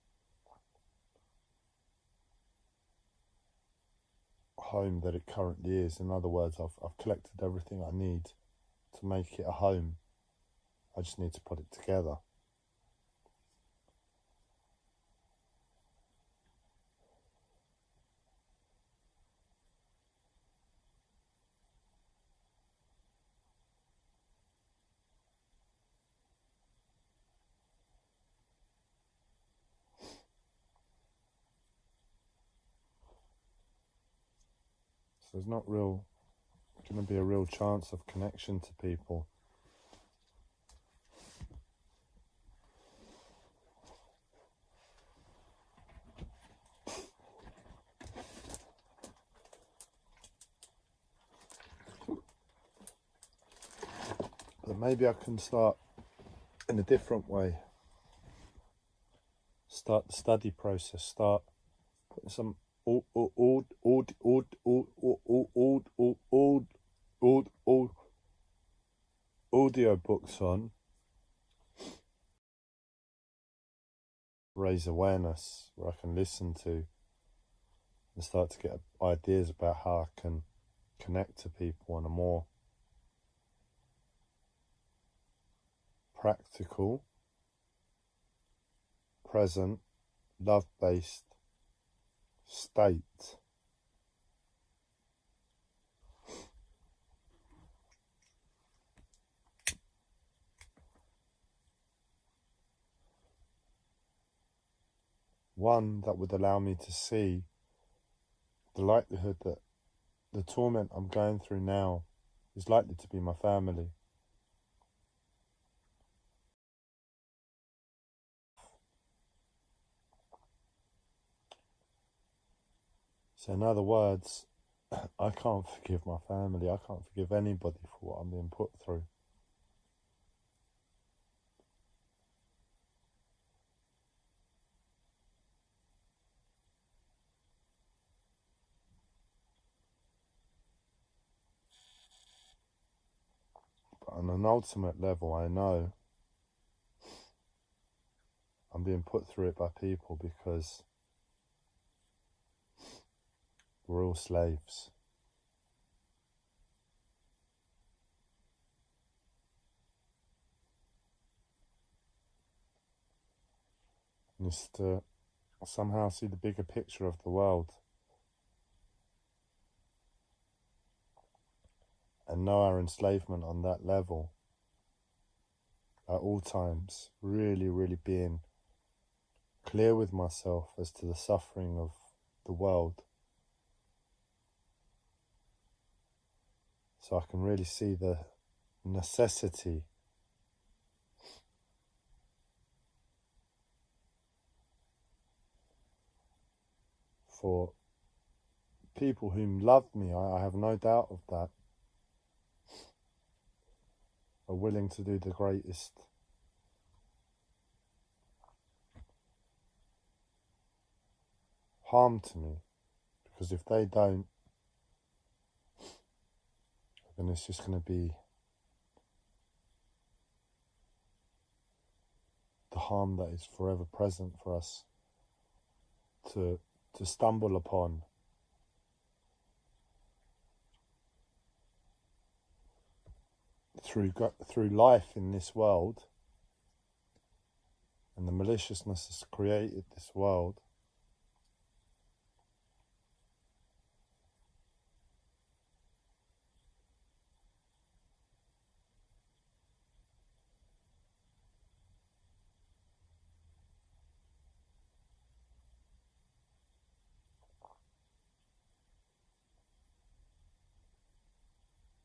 Speaker 1: home that it currently is. In other words, I've collected everything I need to make it a home. I just need to put it together. So there's not going to be a real chance of connection to people. But maybe I can start in a different way. Start the study process. Start putting some audio books on. Raise awareness where I can listen to and start to get ideas about how I can connect to people on a more practical, present, love-based state. One that would allow me to see the likelihood that the torment I'm going through now is likely to be my family. So in other words, I can't forgive my family. I can't forgive anybody for what I'm being put through. But on an ultimate level, I know I'm being put through it by people because we're all slaves. And it's to somehow see the bigger picture of the world and know our enslavement on that level at all times, really, really being clear with myself as to the suffering of the world, So I can really see the necessity for people whom love me, I have no doubt of that, are willing to do the greatest harm to me. Because if they don't, then it's just going to be the harm that is forever present for us to stumble upon. Through life in this world, and the maliciousness that's created this world,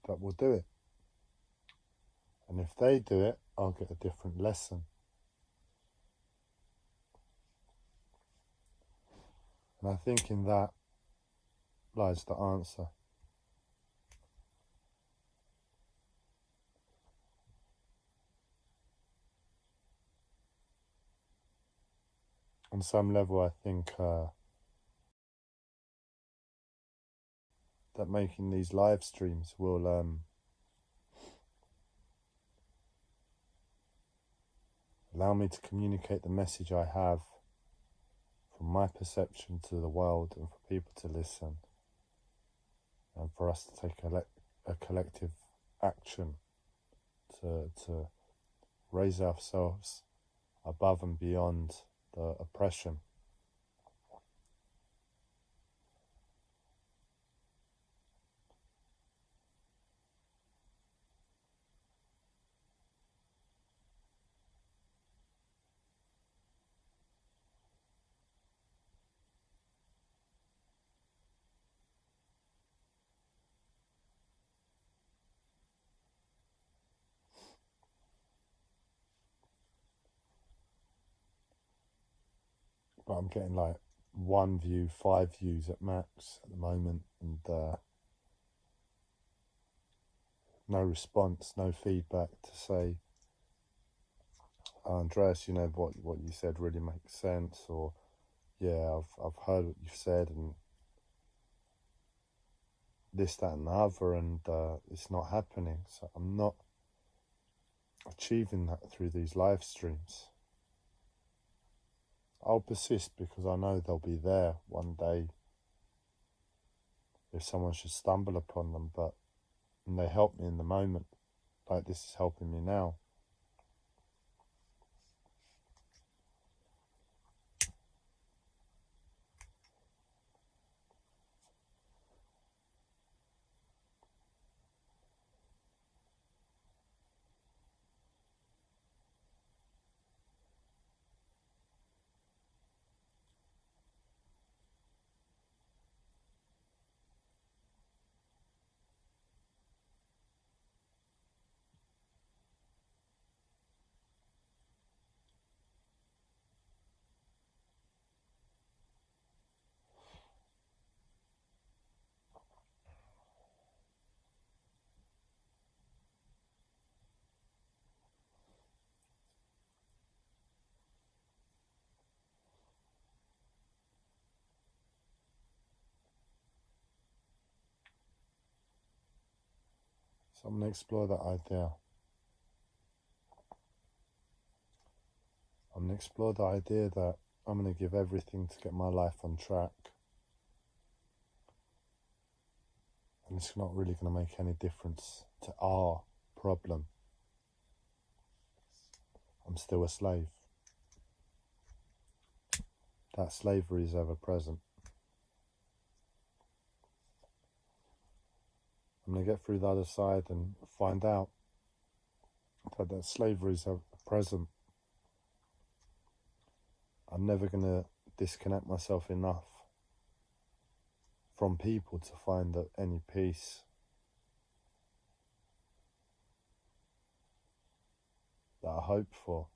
Speaker 1: that will do it. And if they do it, I'll get a different lesson. And I think in that lies the answer. On some level, I think that making these live streams will allow me to communicate the message I have from my perception to the world, and for people to listen, and for us to take a collective action to raise ourselves above and beyond the oppression. But I'm getting like 1 view, 5 views at max at the moment, and no response, no feedback to say, Andreas, you know, what you said really makes sense, or yeah, I've heard what you've said, and this, that, and the other, and it's not happening. So I'm not achieving that through these live streams. I'll persist because I know they'll be there one day if someone should stumble upon them, and they help me in the moment, like this is helping me now. So I'm going to explore that idea. I'm going to explore the idea that I'm going to give everything to get my life on track. And it's not really going to make any difference to our problem. I'm still a slave. That slavery is ever present. I'm going to get through the other side and find out that slavery is ever present. I'm never going to disconnect myself enough from people to find any peace. that I hope for.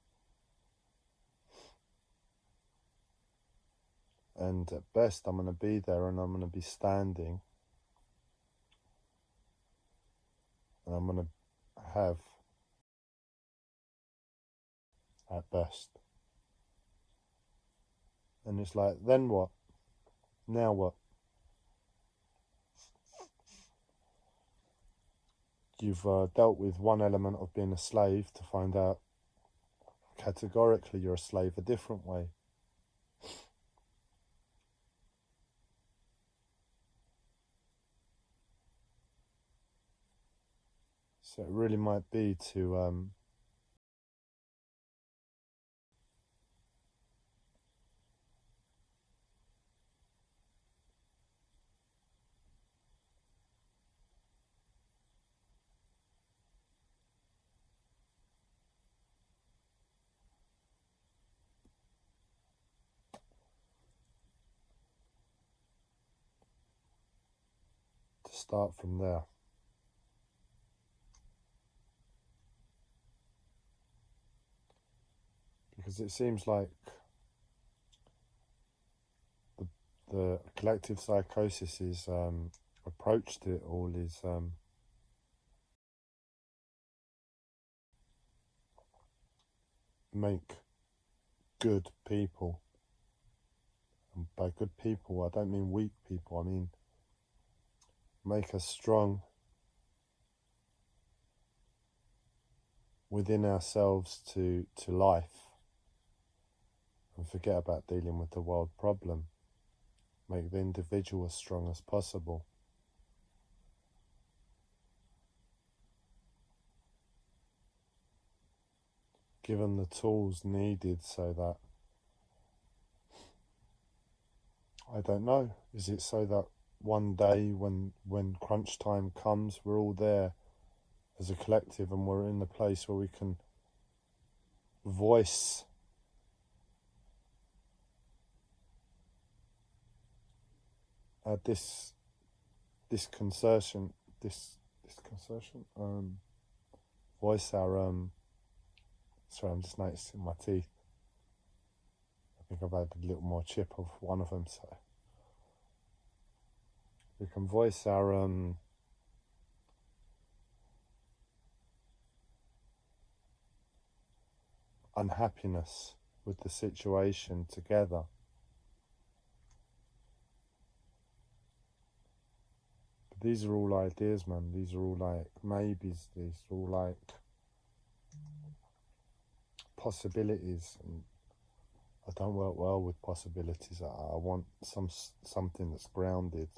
Speaker 1: And at best, I'm going to be there and I'm going to be standing. And I'm going to have, at best. And it's like, then what? Now what? You've dealt with one element of being a slave to find out categorically you're a slave a different way. So it really might be to start from there. Because it seems like the collective psychosis approach to it all is make good people. And by good people, I don't mean weak people. I mean make us strong within ourselves to life and forget about dealing with the world problem. Make the individual as strong as possible. Give them the tools needed so that, I don't know, is it so that one day when crunch time comes, we're all there as a collective and we're in the place where we can voice disconcertion, voice our sorry, I'm just noticing my teeth. I think I've had a little more chip of one of them, so we can voice our unhappiness with the situation together. But these are all ideas, man. These are all like maybes. These are all like possibilities, and I don't work well with possibilities. I want something that's grounded.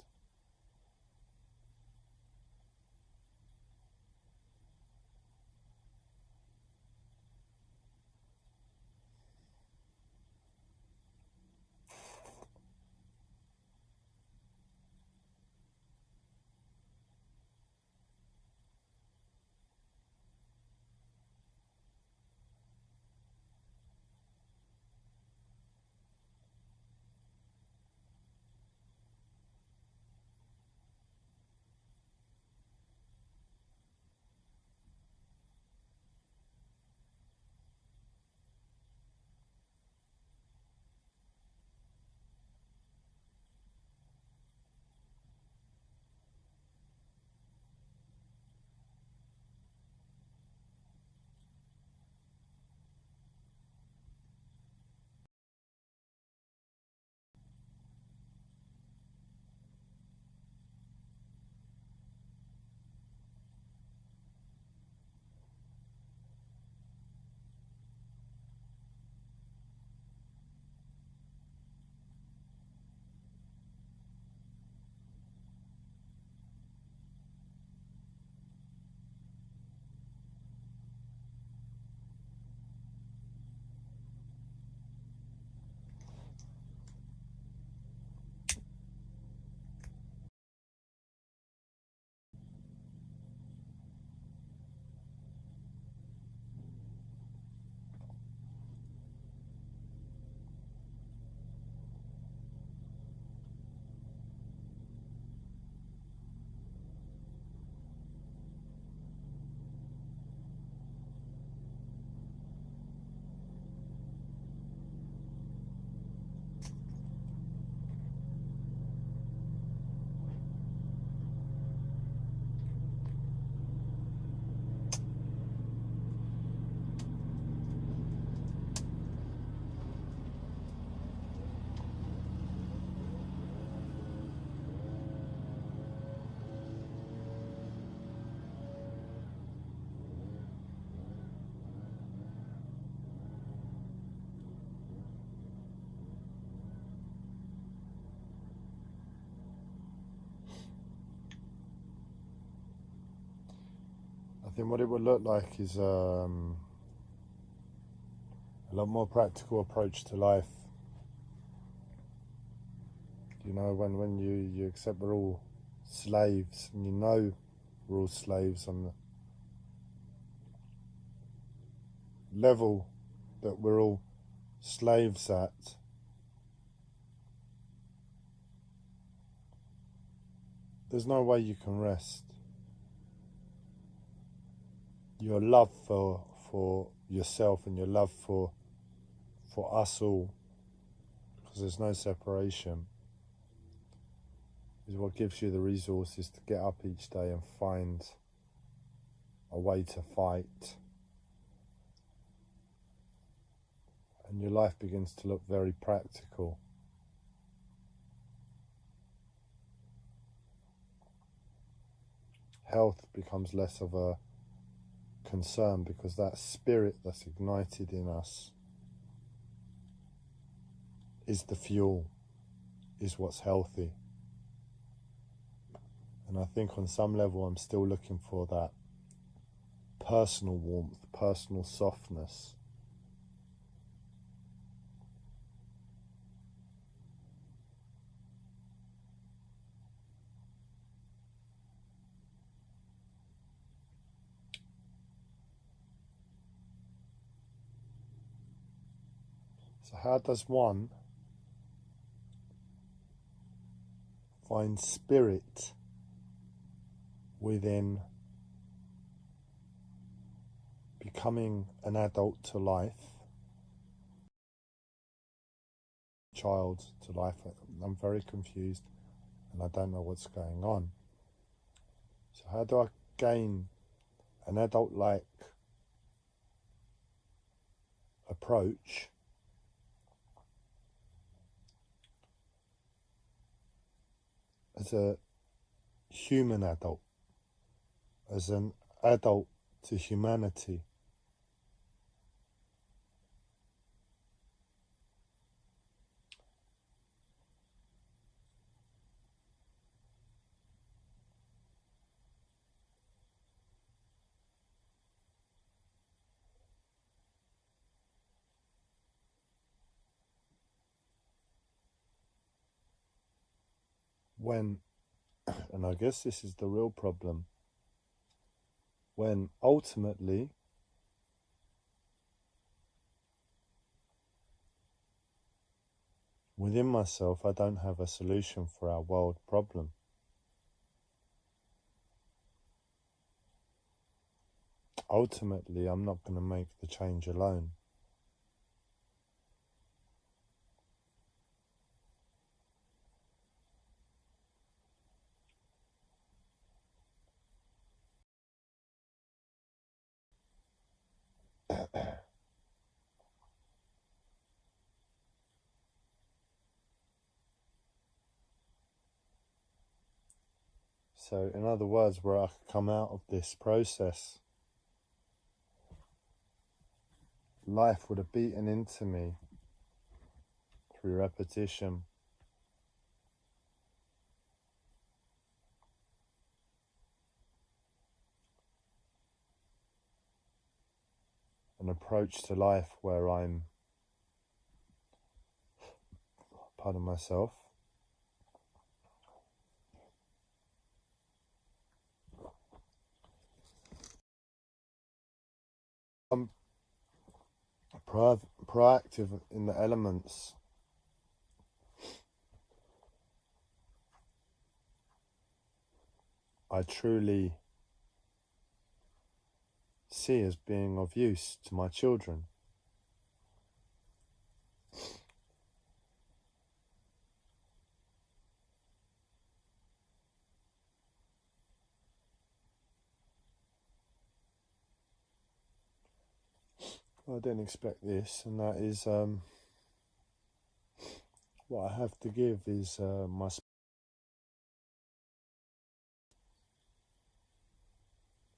Speaker 1: think what it would look like is a lot more practical approach to life. You know, when you accept we're all slaves, and you know we're all slaves on the level that we're all slaves at, there's no way you can rest. Your love for yourself and your love for us all, because there's no separation, is what gives you the resources to get up each day and find a way to fight. And your life begins to look very practical. Health becomes less of a concern, because that spirit that's ignited in us is the fuel, is what's healthy. And I think on some level I'm still looking for that personal warmth, personal softness. So how does one find spirit within becoming an adult to life, child to life? I'm very confused and I don't know what's going on. So how do I gain an adult-like approach as a human adult, as an adult to humanity? When, and I guess this is the real problem, when ultimately within myself I don't have a solution for our world problem. Ultimately, I'm not going to make the change alone. So, in other words, where I could come out of this process, life would have beaten into me through repetition. An approach to life where I'm, pardon myself, I'm proactive in the elements. I truly see as being of use to my children. I didn't expect this, and that is what I have to give is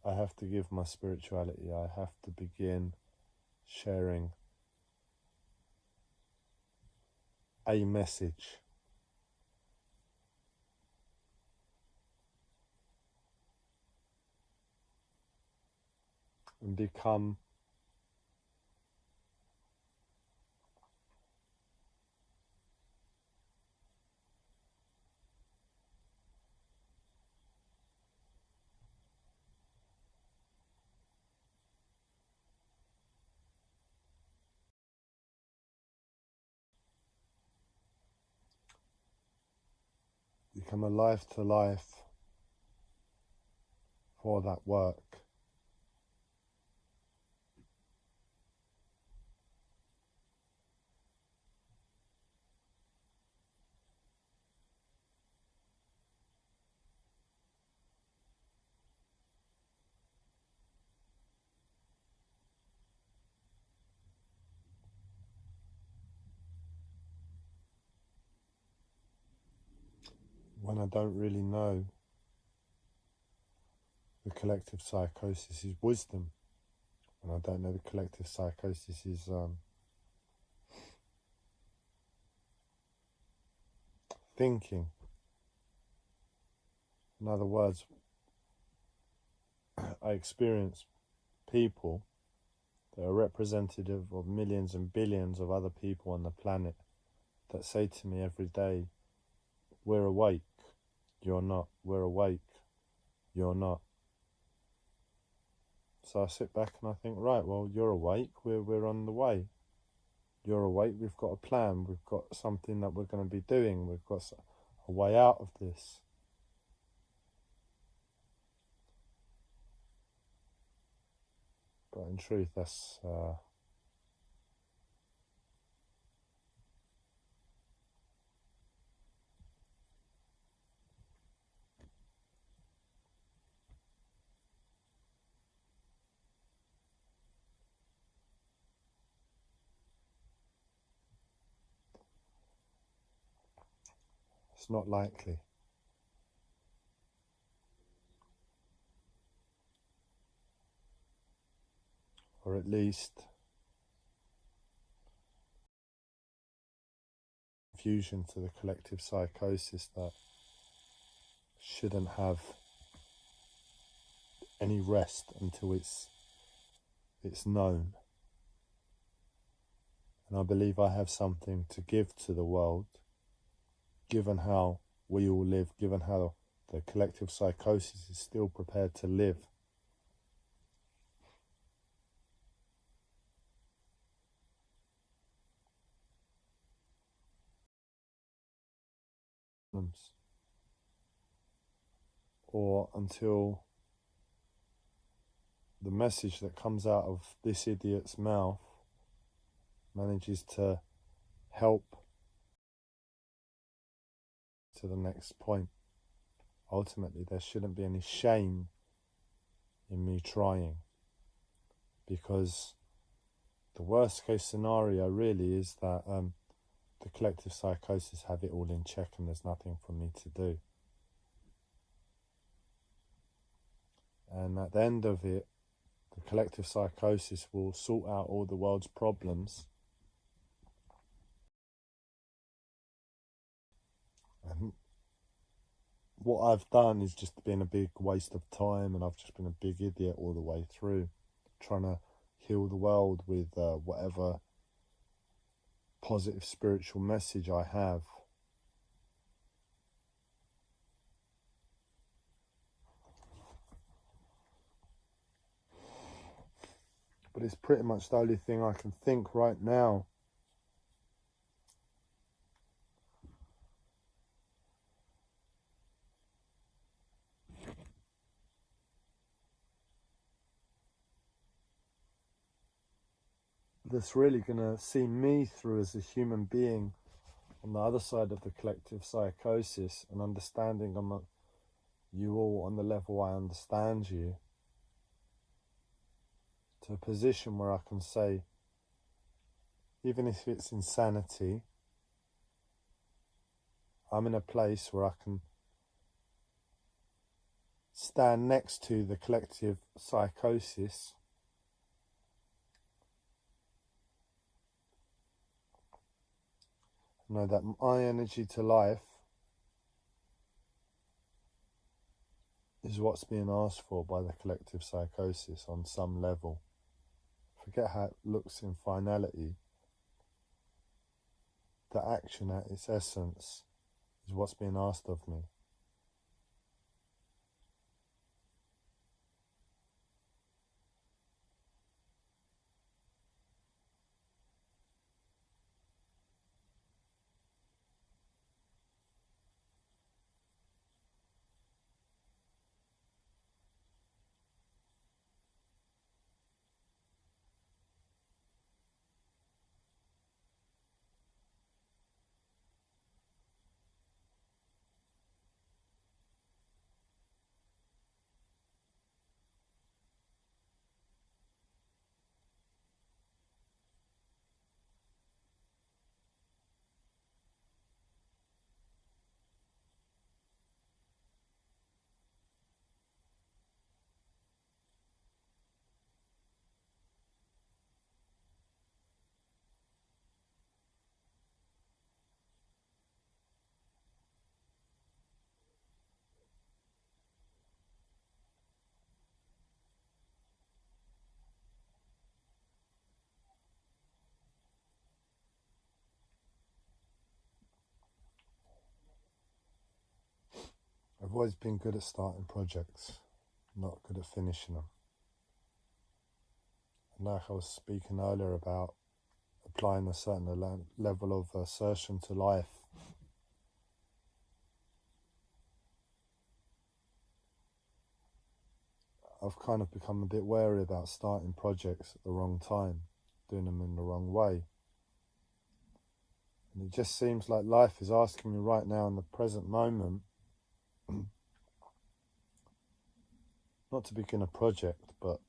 Speaker 1: I have to give my spirituality. I have to begin sharing a message. and become alive to life for that work. When I don't really know the collective psychosis is wisdom, and I don't know the collective psychosis is thinking. In other words, I experience people that are representative of millions and billions of other people on the planet that say to me every day, we're awake, you're not. We're awake, you're not. So I sit back and I think, right, well, you're awake, we're on the way. You're awake, we've got a plan, we've got something that we're going to be doing, we've got a way out of this. But in truth, that's it's not likely. Or at least confusion to the collective psychosis that shouldn't have any rest until it's known. And I believe I have something to give to the world, given how we all live, given how the collective psychosis is still prepared to live. Or until the message that comes out of this idiot's mouth manages to help to the next point. Ultimately, there shouldn't be any shame in me trying, because the worst case scenario really is that the collective psychosis have it all in check and there's nothing for me to do. And at the end of it, the collective psychosis will sort out all the world's problems, and what I've done is just been a big waste of time, and I've just been a big idiot all the way through, trying to heal the world with whatever positive spiritual message I have. But it's pretty much the only thing I can think right now. That's really going to see me through as a human being on the other side of the collective psychosis, and understanding you all on the level I understand you, to a position where I can say, even if it's insanity, I'm in a place where I can stand next to the collective psychosis know that my energy to life is what's being asked for by the collective psychosis on some level. Forget how it looks in finality. The action at its essence is what's being asked of me. I've always been good at starting projects, not good at finishing them. And like I was speaking earlier about applying a certain level of assertion to life, I've kind of become a bit wary about starting projects at the wrong time, doing them in the wrong way. And it just seems like life is asking me right now in the present moment not to begin a project, but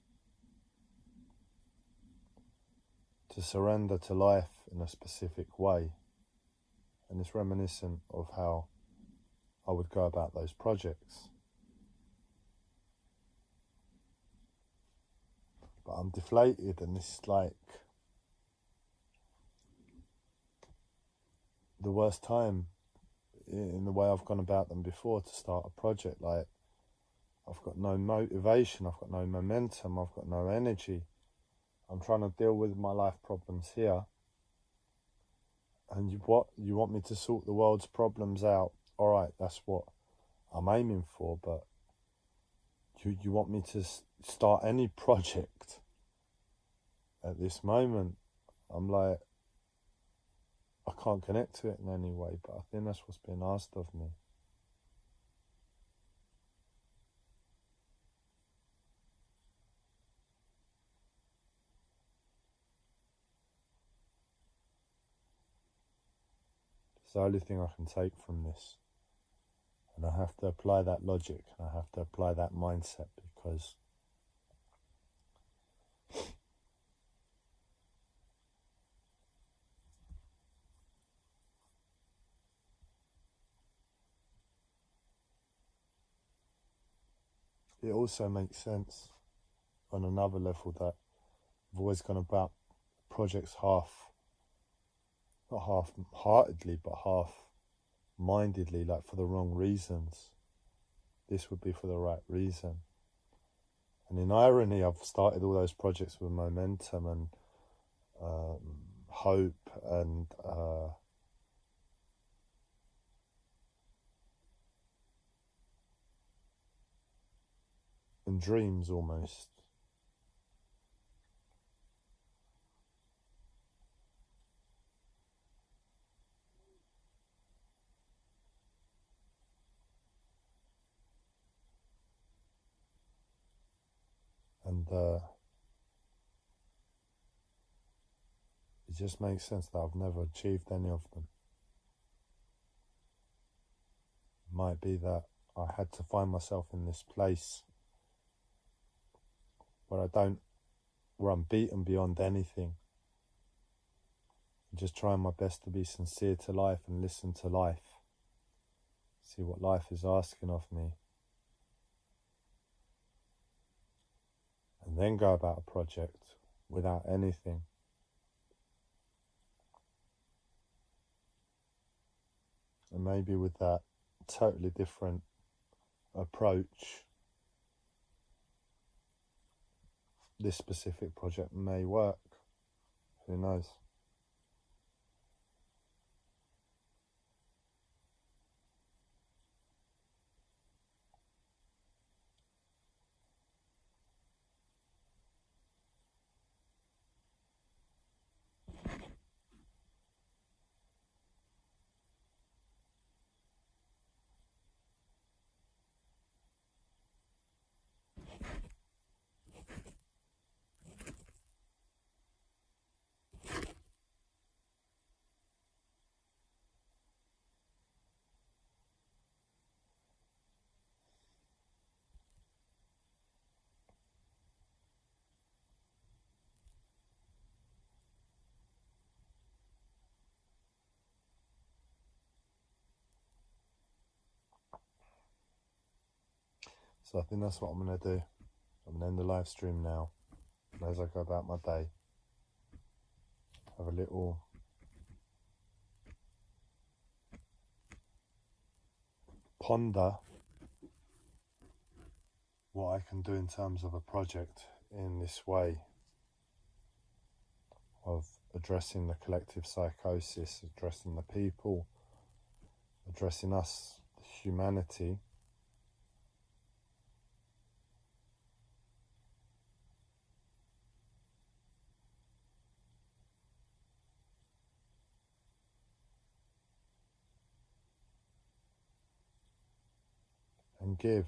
Speaker 1: to surrender to life in a specific way. And it's reminiscent of how I would go about those projects. But I'm deflated, and this is like the worst time in the way I've gone about them before to start a project. Like, I've got no motivation, I've got no momentum, I've got no energy. I'm trying to deal with my life problems here. And you want me to sort the world's problems out? All right, that's what I'm aiming for, but you want me to start any project at this moment? I'm like, I can't connect to it in any way, but I think that's what's being asked of me. It's the only thing I can take from this. And I have to apply that logic, and I have to apply that mindset, because it also makes sense on another level that I've always gone about projects not half-heartedly, but half-mindedly, like for the wrong reasons. This would be for the right reason. And in irony, I've started all those projects with momentum and hope and dreams almost. And it just makes sense that I've never achieved any of them. It might be that I had to find myself in this place where I'm beaten beyond anything. I'm just trying my best to be sincere to life and listen to life. See what life is asking of me. And then go about a project without anything. And maybe with that totally different approach, this specific project may work. Who knows? So I think that's what I'm going to do. I'm going to end the live stream now. And as I go about my day, have a little ponder what I can do in terms of a project in this way of addressing the collective psychosis, addressing the people, addressing us, humanity. And give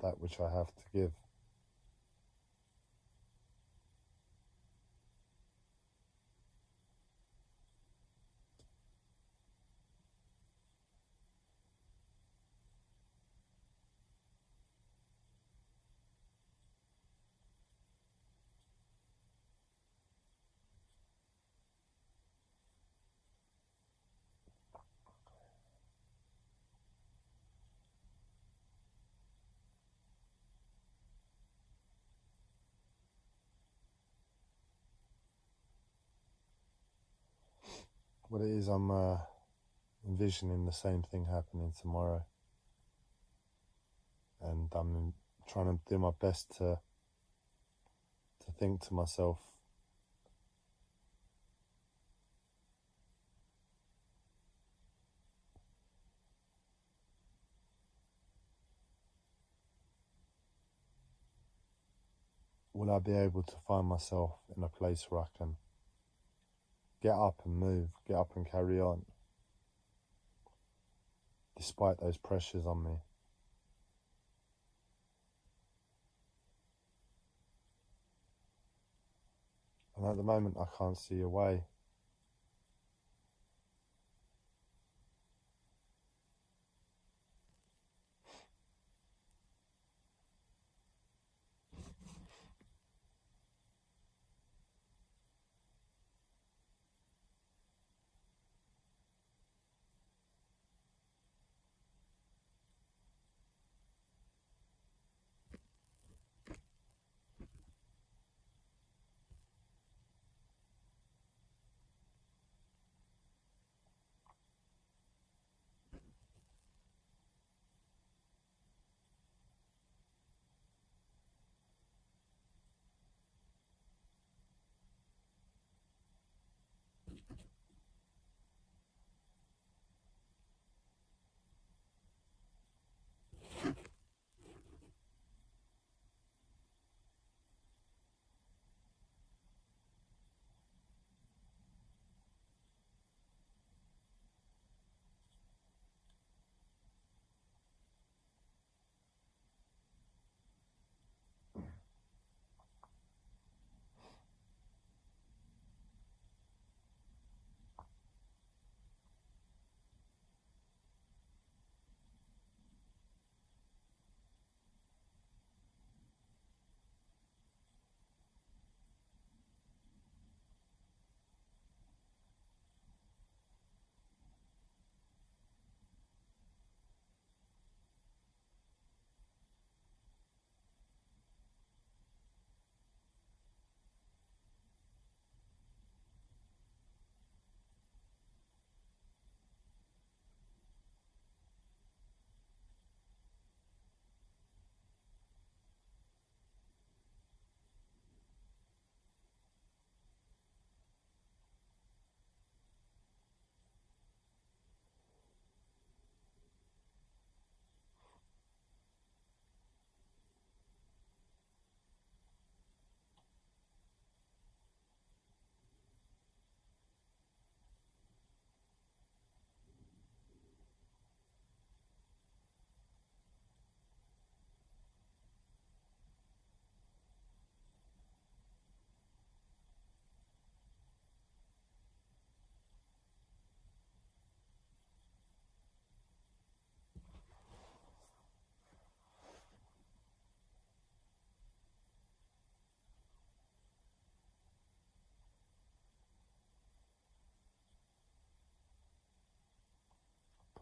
Speaker 1: that which I have to give. What it is, I'm envisioning the same thing happening tomorrow. And I'm trying to do my best to think to myself, will I be able to find myself in a place where I can get up and move, get up and carry on, despite those pressures on me? And at the moment I can't see a way.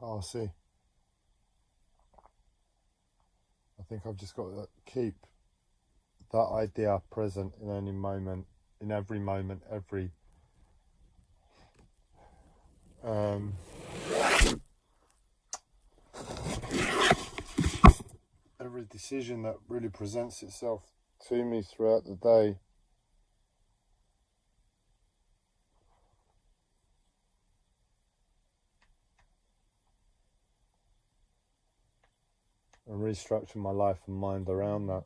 Speaker 1: I'll see. I think I've just got to keep that idea present in any moment, in every moment, every every decision that really presents itself to me throughout the day. And restructure my life and mind around that.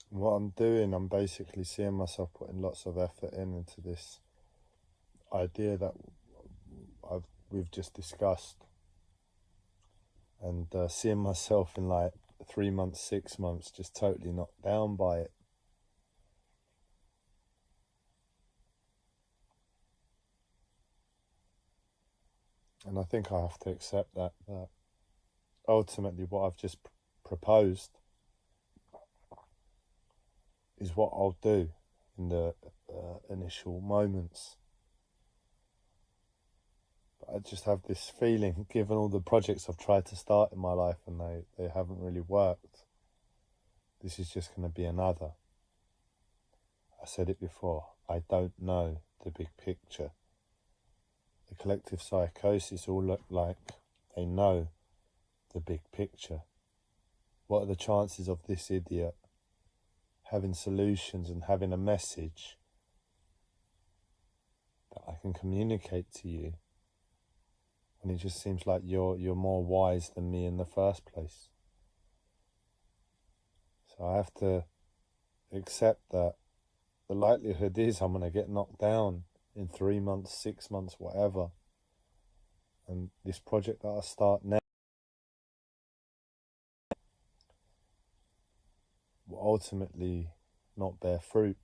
Speaker 1: What I'm doing, I'm basically seeing myself putting lots of effort into this idea that we've just discussed, and seeing myself in like 3 months, 6 months, just totally knocked down by it. And I think I have to accept that ultimately what I've just proposed is what I'll do in the initial moments. But I just have this feeling, given all the projects I've tried to start in my life and they haven't really worked, this is just going to be another. I said it before, I don't know the big picture. The collective psychosis all look like they know the big picture. What are the chances of this idiot having solutions and having a message that I can communicate to you, and it just seems like you're more wise than me in the first place? So I have to accept that the likelihood is I'm going to get knocked down in 3 months, 6 months, whatever. And this project that I start now will ultimately not bear fruit.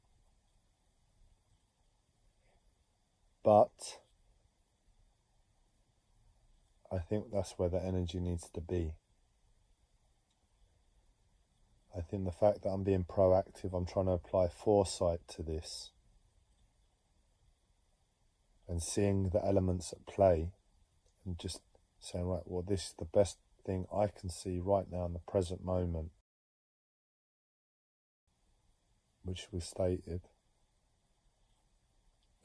Speaker 1: But I think that's where the energy needs to be. I think the fact that I'm being proactive, I'm trying to apply foresight to this and seeing the elements at play and just saying, right, well, this is the best thing I can see right now in the present moment, which was stated,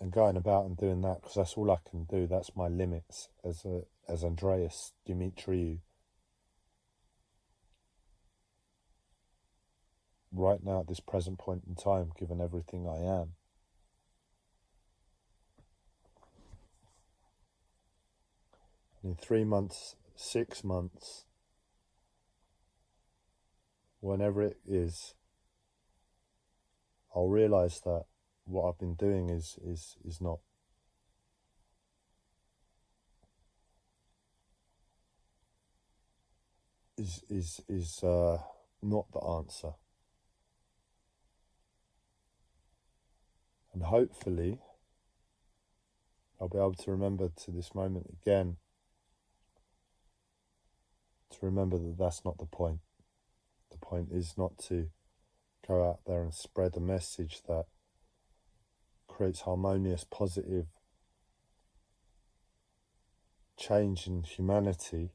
Speaker 1: and going about and doing that, because that's all I can do. That's my limits as Andreas Dimitriou. Right now at this present point in time, given everything I am. And in 3 months, 6 months, whenever it is, I'll realise that what I've been doing is not not the answer. And hopefully I'll be able to remember to this moment again, to remember that that's not the point. The point is not to go out there and spread a message that creates harmonious, positive change in humanity,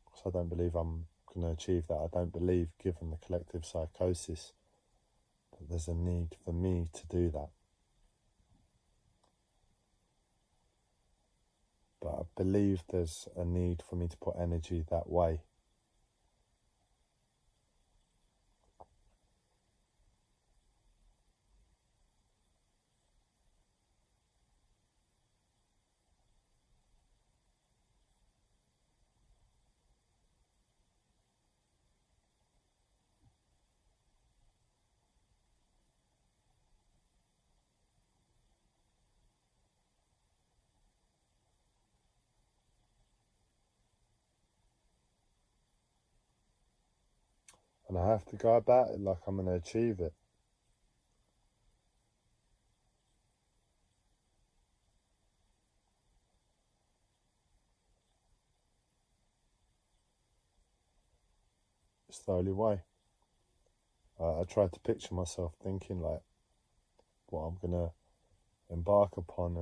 Speaker 1: because I don't believe I'm going to achieve that. I don't believe, given the collective psychosis, that there's a need for me to do that. But I believe there's a need for me to put energy that way. And I have to go about it like I'm going to achieve it. It's the only way. I tried to picture myself thinking like what I'm going to embark upon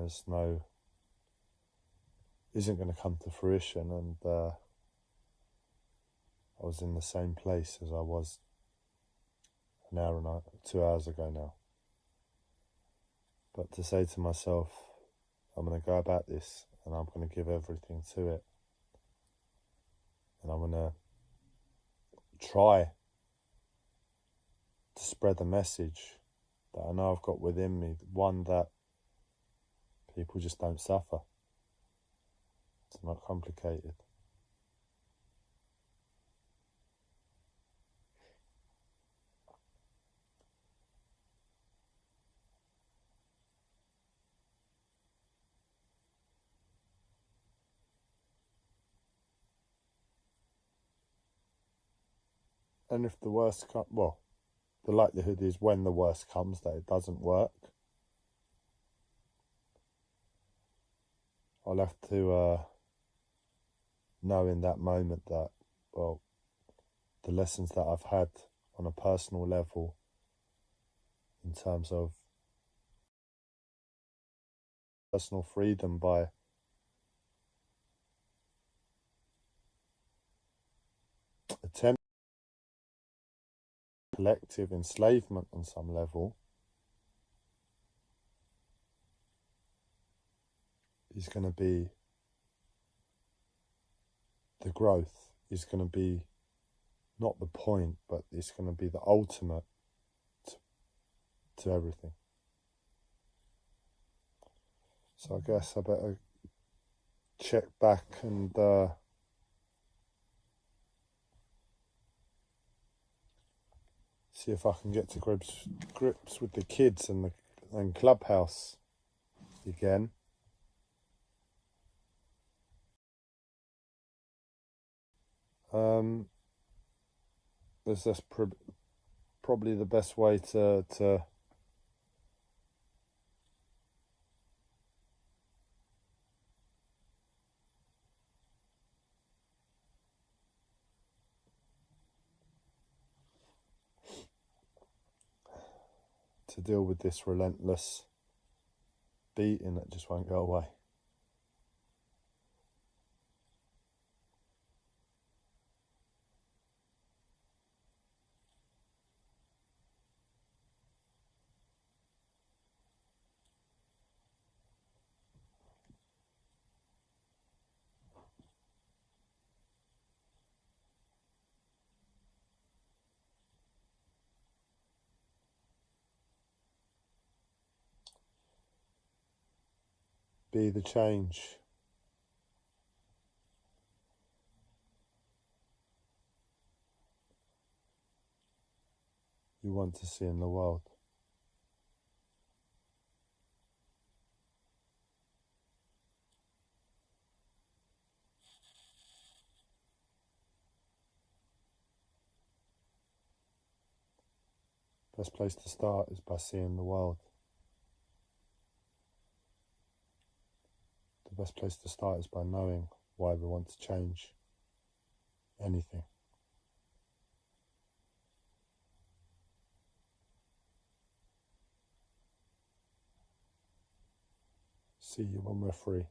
Speaker 1: isn't going to come to fruition, and I was in the same place as I was an hour and 2 hours ago now. But to say to myself, I'm going to go about this and I'm going to give everything to it, and I'm going to try to spread a message that I know I've got within me, one that people just don't suffer. It's not complicated. And if the worst comes, well, the likelihood is when the worst comes that it doesn't work. I'll have to know in that moment that, well, the lessons that I've had on a personal level in terms of personal freedom by attempting collective enslavement on some level is going to be, the growth is going to be not the point, but it's going to be the ultimate to everything. So I guess I better check back and see if I can get to grips with the kids and Clubhouse again. That's probably the best way to deal with this relentless beating that just won't go away. Be the change you want to see in the world. Best place to start is by seeing the world. The best place to start is by knowing why we want to change anything. See you when we're free.